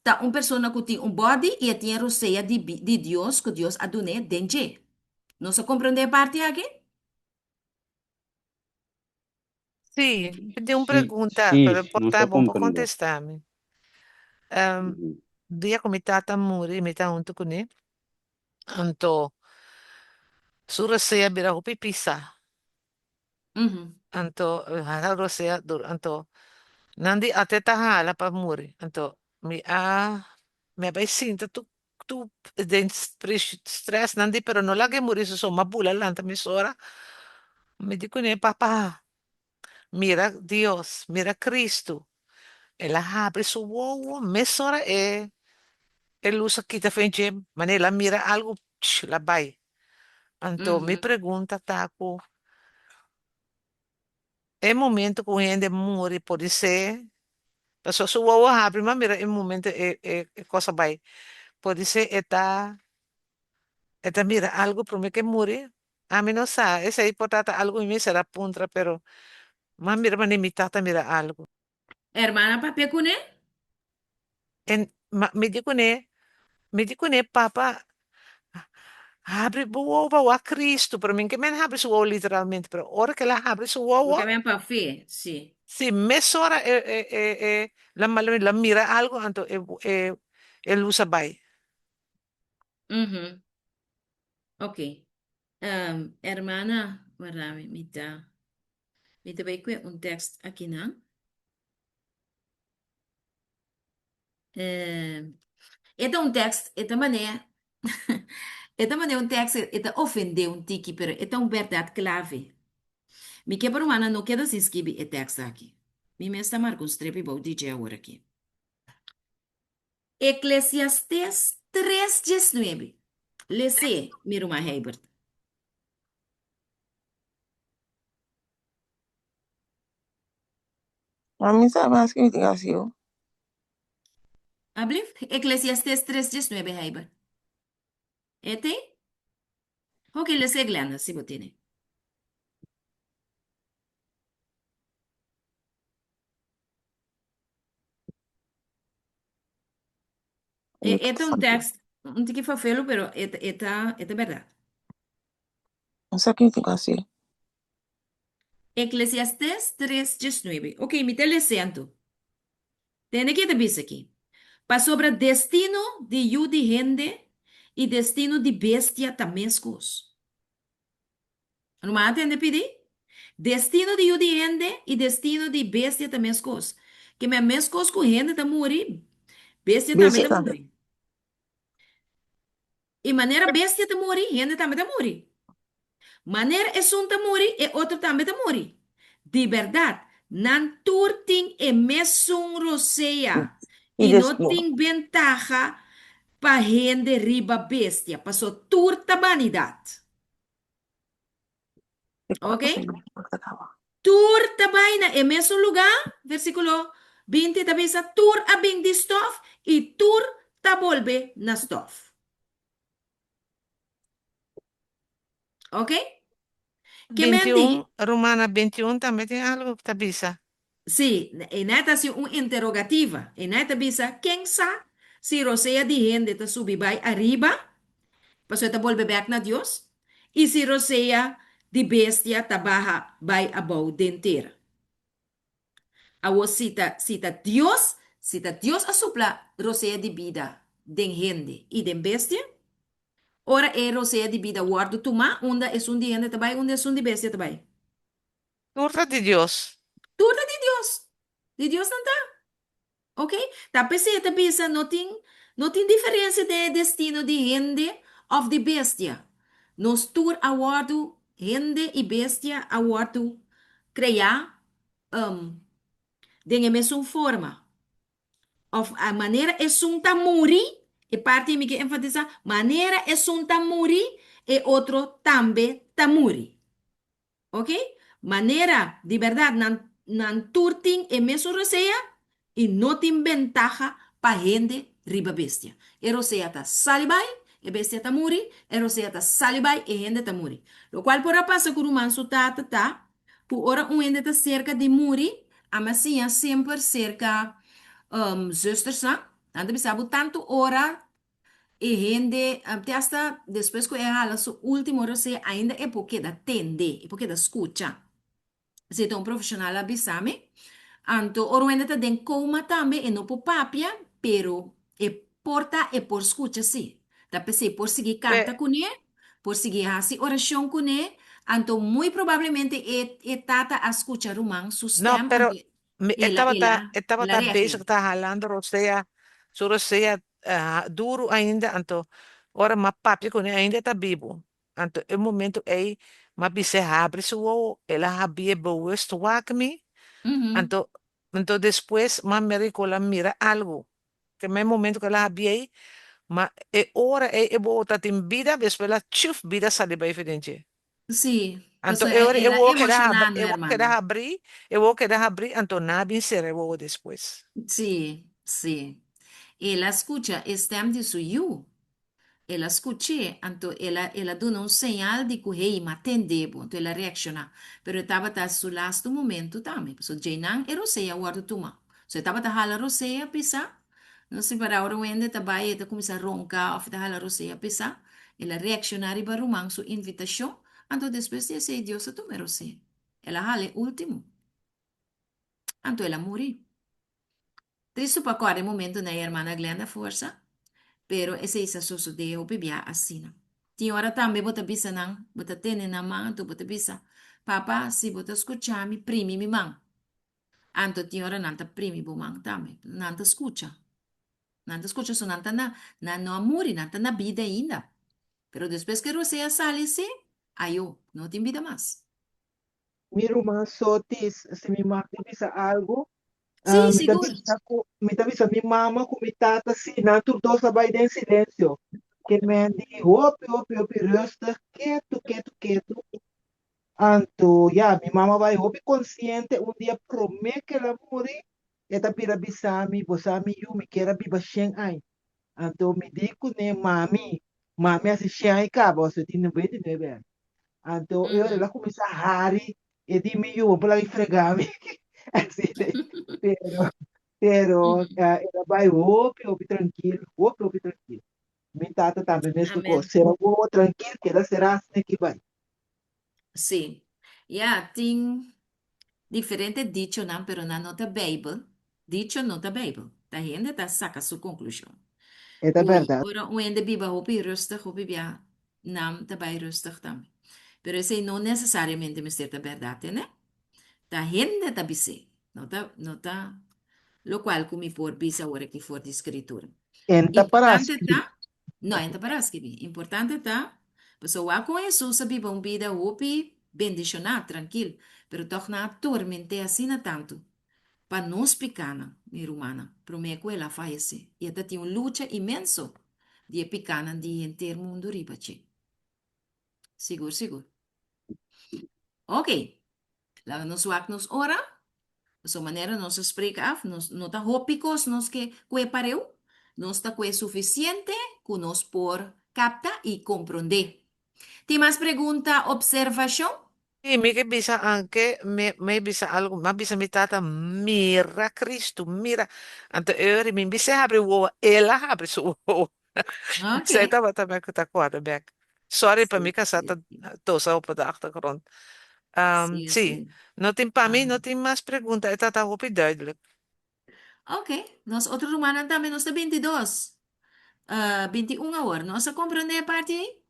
S1: tá uma pessoa que tem um body e tem a roceia de Deus, que Deus adune dentro. Nós compreender parte aqui?
S3: Sí, de una
S6: Sí,
S3: pregunta,
S6: sí,
S3: pero
S6: no
S3: porta
S6: se
S3: bom para
S6: comprende.
S3: contestar-me. Um,
S6: Uhum.
S3: dia com mi tata muri, mi ta unto kuni, anto, sura seya bira hupi pisa,
S1: Uhum.
S3: anto, hara roseya dur, anto, nandi ateta hala pa muri, anto, mi abai sinta tu, den stress nandi, pero no lage muri so mabula lanta mi sora, mi di kuni, papa, mira Dios, mira Cristo, ela abre su wow, mesora ele usa kita frente, manela mira algo, la vai. Então, me
S1: Uhum.
S3: pergunta, Taco, é momento que o gente morre, pode ser, pessoa sua o abre, mas mira, é momento, é coisa vai. Pode ser, mira, algo para mim que morre, a mim não sabe, esse aí pode estar algo em mim será puntra, pero, mas mira, mas nem me tata mira algo.
S1: Hermana papi kune?
S3: Me digo, né, papa, abre o ovo a Cristo, para mim, que men abre o ovo literalmente, pero hora que ela abre o ovo,
S1: Porque vem para fé, sim.
S3: sì, mezz'ora la mira algo, tanto e lo usa bai.
S1: Uhum. Ok. Hermana, guardame, me dá bem um texto aqui, não? Esta um texto, esta maneira, esta maneira um texto, esta ofendeu um tiki, pero esta um verdade clave. Me quebra uma não quero se escrever e texto aqui. Me está marcando os trepi bom DJ agora aqui. Eclesiastes 3:19. Lê, minha irmã Herbert.
S7: A mí sabe más que diga.
S1: Abre Eclesiastes 3:19, Herbert. Este? Ok, lê, Glenda, se você tem. Este é um texto, um tiki fafelo, pero esta é verdade.
S7: No sé qué diga así.
S1: Eclesiastes 3:19. Ok, me te lendo. Tem que te dizer aqui. Para sobre destino de de gente e destino de bestia também escos. Não me atende pedir? Destino de gente e destino de bestia também escos. Que me mescos com gente tá morrer. Bestia também
S7: Bestia
S1: tá
S7: también.
S1: morrer. E maneira bestia tá morrer, gente também tá morrer. Maneira é um tá morrer e outro também tá morrer. De verdade, não turting e mesmo roceia.
S7: Y
S1: E não
S7: destino.
S1: tem ventaja para gente riba bestia. Passou turta vanidade.
S7: ¿De
S1: Ok?
S7: cuánto se me acaba?
S1: Turta vaina e mesmo lugar, versículo 20, também diz, tur a bem de stof e tur ta volve na stof. Ok? Que me di?
S3: 21, Romana 21 también tiene algo que te avisa.
S1: Sí, en esta es una interrogativa. En esta visa, ¿quién sabe si Rosea de gente te sube vai arriba, para te vuelve back na Dios? Y si Rosea de bestia te baja vai abajo de entera. A vos cita Dios a supla Rosea de vida de gente y de bestia, ora Rosea de vida guardo tu ma, onda es un de gente também, onda es un de bestia também.
S3: Turta de Dios.
S1: Tudo de Dios não tá. Ok? Tá peseta bisa não tem diferença de destino de gente of de bestia. Nos tur awardo gente e bestia awardo criar de a mesma forma. Of a maneira é um tamuri, e parte me que enfatizar, maneira é um tamuri e outro também tamuri. ¿Ok? Manera, de verdad, nan turtin e meso rosea y no tin ventaja pa gente riba bestia. E rosea ta salibai, e bestia ta muri, e rosea ta salibai, e gente ta muri. Lo cual por pasa con un manso ta, pu ora un gente ta cerca de muri, amasia sempre cerca zusters, na? Tanto bisabo tanto ora e gente, até hasta depois que ela su último hora se ainda é porque da tende, é porque da escuta. Se tem um profissional avisame, anto oro ainda tá den coma também, e não por papia, pero é porta e por escuta sim. Da pensei por seguir canta
S3: Pe-
S1: com ele, por seguir assim oração com ele, anto muito provavelmente é tata a escutar rumang
S3: no,
S1: sustem,
S3: pero
S1: anto
S3: estaba
S1: ela
S3: tan beso que
S1: reagiu.
S3: está jalando Rosea, su Rosea duro ainda, anto, ora ma papi con ainda está vivo. Anto, el momento aí, ma bise abre su ela había bewust me.
S1: Uhum.
S3: Anto, después, ma me recuerda, mira algo, que me momento que la había ahí, ma ora e bota em vida, después la chuf vida sale bem evidente.
S1: Sim,
S3: Anto,
S1: pessoa,
S3: eu
S1: ela é
S3: vou querer abrir,
S1: emocionada, hermana.
S3: eu vou querer abrir, anto na bin cerebro depois.
S1: Sí, sí. Ela escucha, stem de su you. Ela escuche, então ela dá um sinal de que hey, me atendebo, então ela reacciona. Pero estava tá su last momento também. So Jainan e Roseia guarda tuma. So estava tá hala Roseia pisa. Não se para hora wende tá vai eta começa a roncar, of tá hala Roseia pisa. Ela reaccionar e barumang su invitação. Então depois de esse Deus a toma Roseia. Ela hala último. Então ela morreu. Triste para qual momento na irmã Glenda força, pero esse isa sucedeu o bebê assim. Tinha hora também bota bisa não, bota tene na mão, tu bota bisa. Papa, se bota escuchar me primi mi mão. Anto tinha hora não tá primi bo mão também, não tá escucha. Não tá escucha, so não tá na no amor, não tá na vida ainda. Pero depois que você sale se, aí eu não tem vida mais.
S2: Mi irmã Sotis, se me marca bisa algo,
S1: Sim,
S2: me
S1: seguro.
S2: avisa me avisa mi mama com mi tata assim, na tudo dois vai em silêncio. Que me di, hopi, rustig, quieto. Anto, ja, mi mama vai hopi consciente, um dia promete que ela morre, eta pira bisami, bosami yu, me quer biba shen ai. Anto, me digo, né, mami assim, shen ai cabo, você tem 99 anos. Então, eu ela começa a rir e de mim eu vou lá esfregar-me, assim, né? Pero, ela vai ope, tranquilo. Minha tata também, mesmo coisa,
S1: Amém.
S2: será boa, tranquilo, que ela será assim que vai.
S1: Sim. Yeah, tem diferente dicho, não, pero na nota Bible, dicho nota Bible. Da gente tá saca sua conclusão.
S2: É da
S1: Ui,
S2: verdade.
S1: ora, o ende biba hopi rustig, hopi bia, nam tabai rustig também. Pero esse não necessariamente me ser da verdade, né? Da gente tá bise, não tá, lo qual como for bisa ora que for de escritura.
S2: Enta para
S1: Importante
S2: escrever.
S1: tá, não, então para escrever. Importante tá, pessoa com Jesus sabe bom vida hopi, bendicionar, tranquilo, pero toch na tormente assim na tanto. Para nós picana, minha humana, prometo ela faz e até tem uma luta imenso de picana de inteiro mundo riba, che. Seguro. Ok, lá nos wak nos ora, so maneira nos explica af, nos tá hópicos, nos que pareu, nos tá que suficiente, que nos por capta e compreender. Tem mais pergunta, observação?
S3: Y me que bisa anche, me bisa algo, ma bisa mi tata, mira Cristo, mira. Ante eri, mi bisa abre o, ela abre su o.
S1: Ok.
S3: Zij dat wat ik het akkoord heb. Sorry, para mí
S1: Sí,
S3: que está
S1: sí,
S3: tosa op de achtergrond.
S1: sí,
S3: Zie,
S1: sí.
S3: no tem para mí,
S1: Ah,
S3: no tem más preguntas. Het dat hoop ik duidelijk.
S1: ok. Nosotros romanos también nos da 22. 21 ahora. ¿No se comprende parte?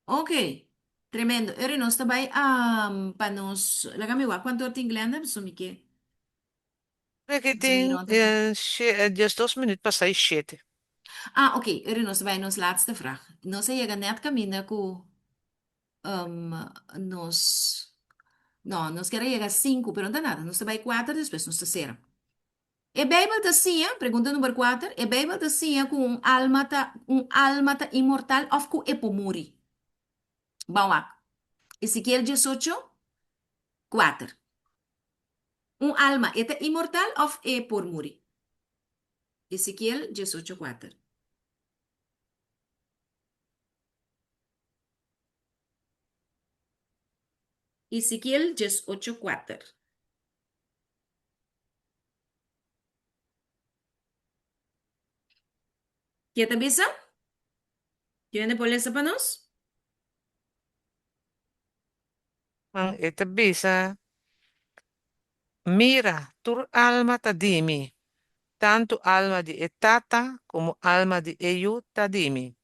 S1: Ok. Tremendo. Eri nos está bij, para nos, lagami wa, quanto te inglês, né? So, que,
S3: Ik
S1: so, me
S3: denk, just 2 minuten pas hij shit.
S1: Ah, ok. Eri nos bij nos laatste vraag. Nos llega net camina ku, um, nos, no, nos quer llegar 5, pero não dá nada. Nos está bij 4, depois nos terceira. E Bijbel te sim, pergunta número 4. E Bijbel te sim com um alma ta imortal of com epomuri. Vamos lá. Ezequiel 18, 4. Um alma é imortal of é por muri. Ezequiel 18, 4. Ezequiel 18, 4. ¿Qué te avisa? ¿Tiene por eso para nos?
S3: Man, het bisa, mira, tur alma tadimi. Tanto alma de etata como alma de eu tadimi.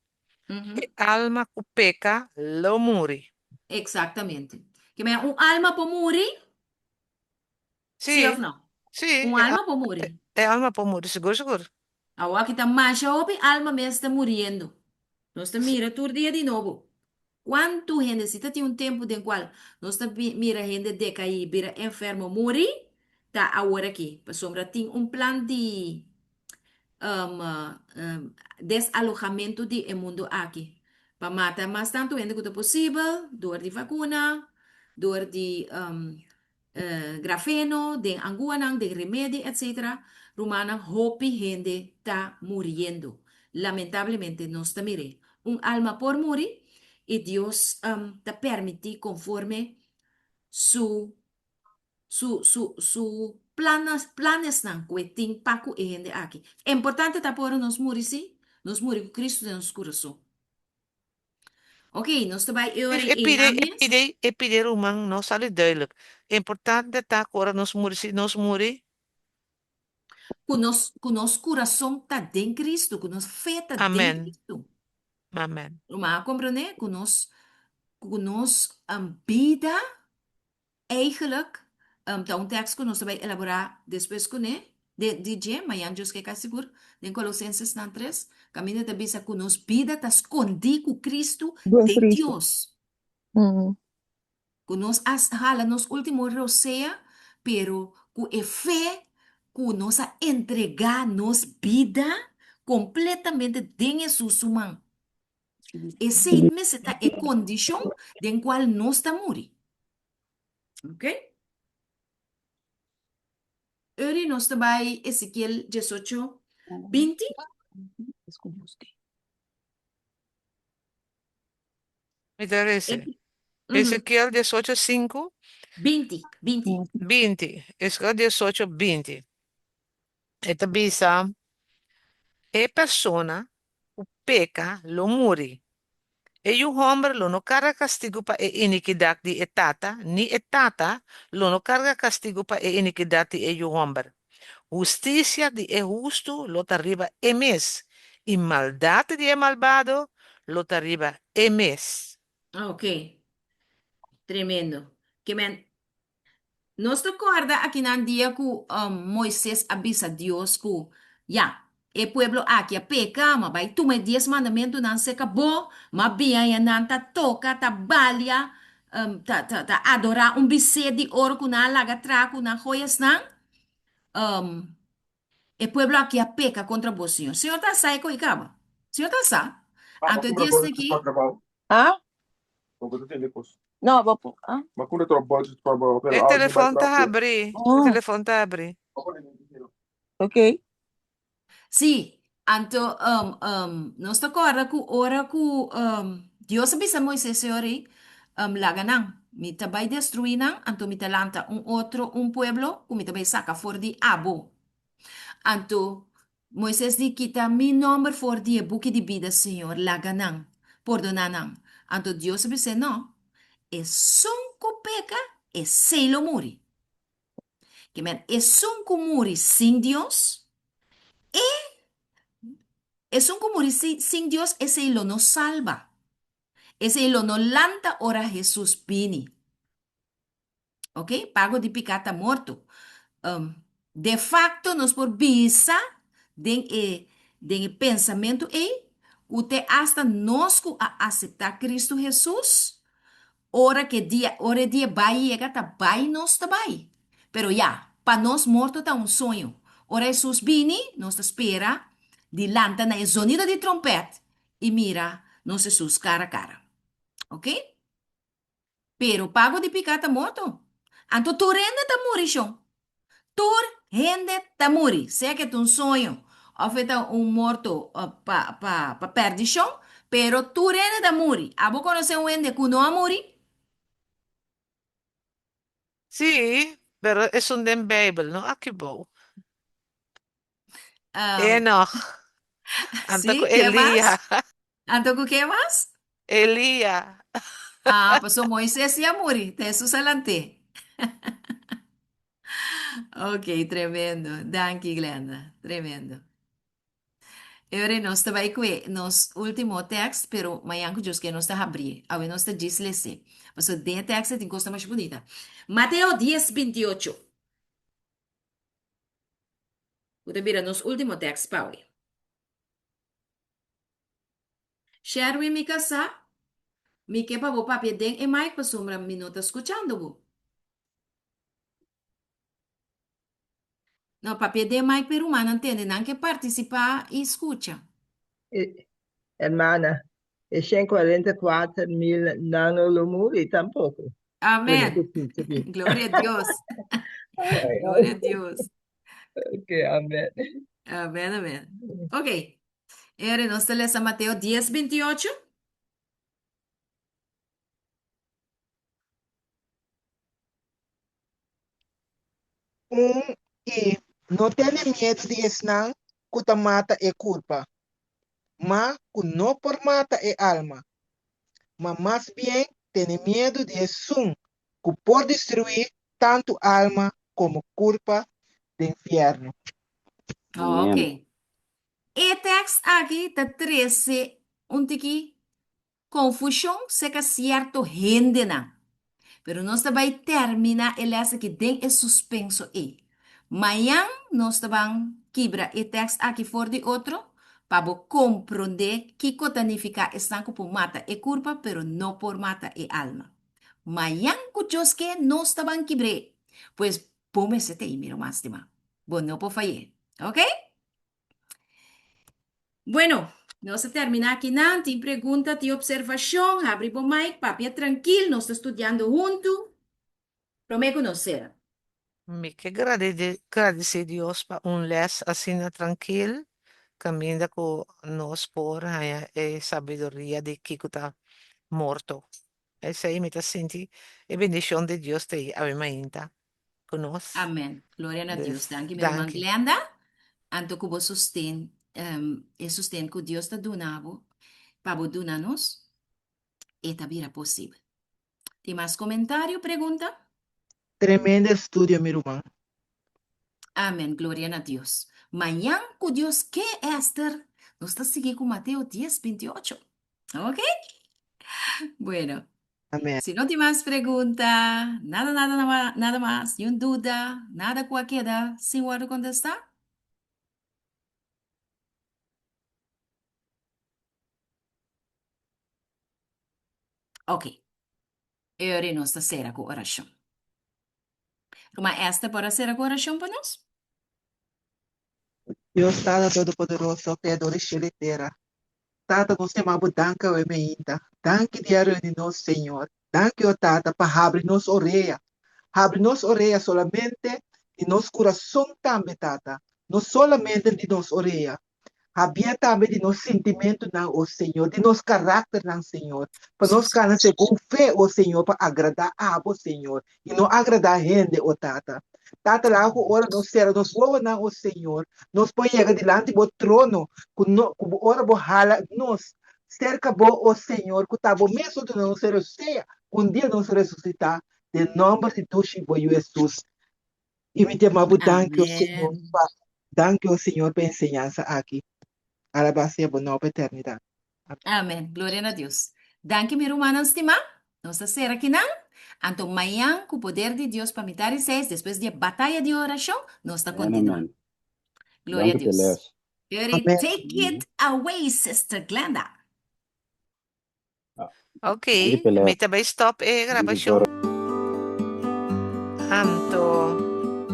S3: E
S1: Uhum.
S3: alma que peca, lo muri.
S1: Exatamente. Que é um alma por muri? Sim ou
S3: Sim,
S1: não?
S3: sim,
S1: Um alma por muri.
S3: é alma por muri, seguro, seguro.
S1: Agora que está macho, alma mesmo está morrendo. Nós está mira todo dia de novo. Quanto gente, se tem um tempo em qual nós está mira gente decair, vira enfermo, morrer, tá agora aqui. Para sombra tem um plano de desalojamento de mundo aqui. Para matar mais tanto gente quanto possível, dor de vacuna, dor de grafeno, de anguanang, de remédio, etc. Romana, hopi gente está muriendo. Lamentablemente, no está mire. Un alma por morir y Dios te permite conforme su planes nan kweting paku e gente aqui. É importante tá por nos morir, sim? Nos morir com Cristo no nosso coração. Ok, nós vai ore em ames.
S3: Epide roman, não sale duidelijk. Importante tá agora nos muri.
S1: Com nosso coração tá em Cristo, com nossa fé tá em
S3: Amen,
S1: Cristo.
S3: amen.
S1: Mas compreender? Com nos vida, eigenlijk, tá um texto que nós vai elaborar depois com ele, de DJ, mas antes que é seguro, em Colossenses 3, caminho da bisa com nos vida tá escondido com Cristo
S7: Buen
S1: de
S7: Cristo.
S1: Deus.
S7: Mm.
S1: Que nos hala nos últimos rosea, pero com a fé, que nos a entregar nos vida completamente de Jesus humano. Esse mesmo é a condição em qual nós estamos morrer. Ok? Hoje nós estamos em Ezequiel 18, 20.
S3: Me interessa.
S1: E- uhum,
S3: Ezequiel 18:5,
S1: 20, 20.
S3: 20. Ezequiel 18:20. Esta bisa, e persona, o peca, lo muri. E o homem lo no carga castigo para a iniquidade de etata, ni etata lo no carga castigo para a iniquidade de o homem. Justicia de e justo lo arriba emes, e maldade de e malvado lo arriba emes.
S1: Ok, tremendo. Que men, nos recuerda aquí en el día que Moisés avisa a Dios que ya, el pueblo aquí peca, mas vai tu me 10 mandamentos não se acabou, mas bem ya não ta toca, ta balia, ta adorar bicê de ouro que não laga traco, não joias não. Um, el pueblo aqui peca contra o Senhor. O Senhor tá sai com icaba. O Senhor tá sa. Anto dias aqui,
S7: Ah? No, papo. Ah?
S3: E telefoon te abri. E
S7: Oh,
S3: telefoon te abri.
S7: ok.
S1: sim, anto nós está agora que ora que Deus avisa Moisés, Senhor, laganang. Mita vai destruir nang, anto mita lanta un pueblo, kumita vai saca for di abo. Anto, Moisés di quita mi nombre for di buque de vida, Senhor, laganang, perdonanang. Anto Dios dice, no, es sonco peca, es selo muri. Que men, es sonco muri sin Dios, es sonco muri sin Dios, ese lo no salva. Ese lo no lanta ora Jesús vini. ¿Ok? Pago de picata morto. De facto, nos por visa de pensamento usted hasta nos a aceptar Cristo Jesús, ora dia vai llegar, tá vai nos tá vai. Pero ya, para nós morto tá um sonho. Ora Jesus vini, nos espera, dilanta na sonido de trompete e mira, nos Jesus cara a cara. ¿Ok? Pero pago de picata morto. Anto tu renda tá morishon. Tur rende tá muri. Sei que tu um sonho. Afeta um morto pa perdição. Pero tu rende tá muri. Abo conhecer um ende que não muri?
S3: Sí, pero es un den Bible, ¿no? Aquí voy.
S1: Um,
S3: Enoch, anda con
S1: sim, que
S3: Elías,
S1: mais? Anto com que mais?
S3: Elías.
S1: Ah, pastor Moisés ia muri. Te susalante. Ok, tremendo. Danke, Glenda. Tremendo. Ora, nós vai com nos último texto, pero amanhã que Deus quer nós está abrir. Aí nós está diz lesse. Mas o de texto tem coisa mais bonita. Mateus 10:28. Você vira nos último texto, Pauli. Sherwin mi casa, mi que pa bo papi den e Mike pa sombra minuto escuchando bo. No, papi den Mike per umano entende, non che participa e escucha.
S7: Hermana, e 144.000 non lo muri tampoco. Bueno,
S1: Amén.
S7: sí.
S1: Gloria a Dios.
S7: Ay,
S1: Gloria a
S7: ay.
S1: Dios.
S7: Ok, amén.
S1: Amén, amén. Ok. Ora, nós lemos Mateus 10:28.
S2: E não tenha medo de esnar, que mata é culpa, mas que não por mata é alma. Mas mais bem, tenha medo de sun, que pode destruir tanto alma como culpa do inferno.
S1: Ok.
S6: Amém.
S1: E text aqui tá 13, um tiki confusão se que certo rende não. Pero nós vai terminar ele essa que tem é suspenso e. Amanhã nós vamos quebrar o texto aqui fora de outro para compreender que significa estão por mata e culpa, pero não por mata e alma. Amanhã que Deus quer nós vamos quebrar. Pues põe esse aí, mira mais de mais. Bom, não por falhar, ok? Bueno, nós terminar aqui não, tem pergunta, tem observação, abre o mic, papi é tranquilo, nós estamos estudando junto. Pero me conocer.
S3: Me que agradecer Dios para un les así na tranquilo, camina con nos por sabiduría de que está morto. Ese ahí me está senti e bendición de Dios te ave mainta con nos.
S1: Amén. Gloria a Dios. Danke, minha irmã
S3: Danke.
S1: Glenda. Anto que você sustém, e sustém que Deus está dando, para donar-nos, e também é possível. Tem mais comentário, pergunta?
S2: Tremendo estudio, mi irmão.
S1: Amém. Glória a Deus. Amanhã, que Deus quer, Esther, nós estamos seguindo com Mateus 10:28. Ok? Bueno,
S2: Amém.
S1: se não tem mais pergunta, nada mais, nenhuma dúvida, nada qualquer, senhor contestar? Ok. Ora, nós está será com oração. Uma esta para ser com oração para nós?
S2: Deus Tata Todo-Poderoso, Criador de terra. Tata, nós chamamos danke o emeinta. Danke diário de nós, Senhor. Danke, o Tata, para abrir nos orelha. Abre nos orelha solamente de nos coração também, Tata. Não solamente de nos orelha. Habia também de nos sentimento na o Senhor, de nos caráter na Senhor, para nós canas ser com fé o Senhor, para agradar a o Senhor, e não agradar a gente, o Tata. Tata, lá com hora nós será, nós voa na o Senhor, nós põe chegar diante do trono, com hora bo hala, nós cerca bo o Senhor, que tá bo mesmo de nós ser seja, um dia nós ressuscitar, de nome de Tuxi bo Jesus. E me chamava, danke o Senhor,
S1: Amén.
S2: danke o Senhor pela ensinança aqui. Alabado seja por nova eternidade.
S1: Amén. Gloria a Dios. Danke, mi hermana estimada. Nos hacer aquí, ¿no? Anto mañana, con poder de Dios para mitar y seis, después de batalla de oración, nos está
S6: Amen,
S1: continuando.
S6: amen.
S1: Gloria a
S6: Dank u,
S1: Dios.
S6: Les.
S1: Glory,
S2: Amén.
S1: take it away, Sister Glenda.
S6: Ah,
S3: Ok,
S6: dank u, Les.
S3: meta bij stop
S6: Dank u,
S3: gravação. Anto.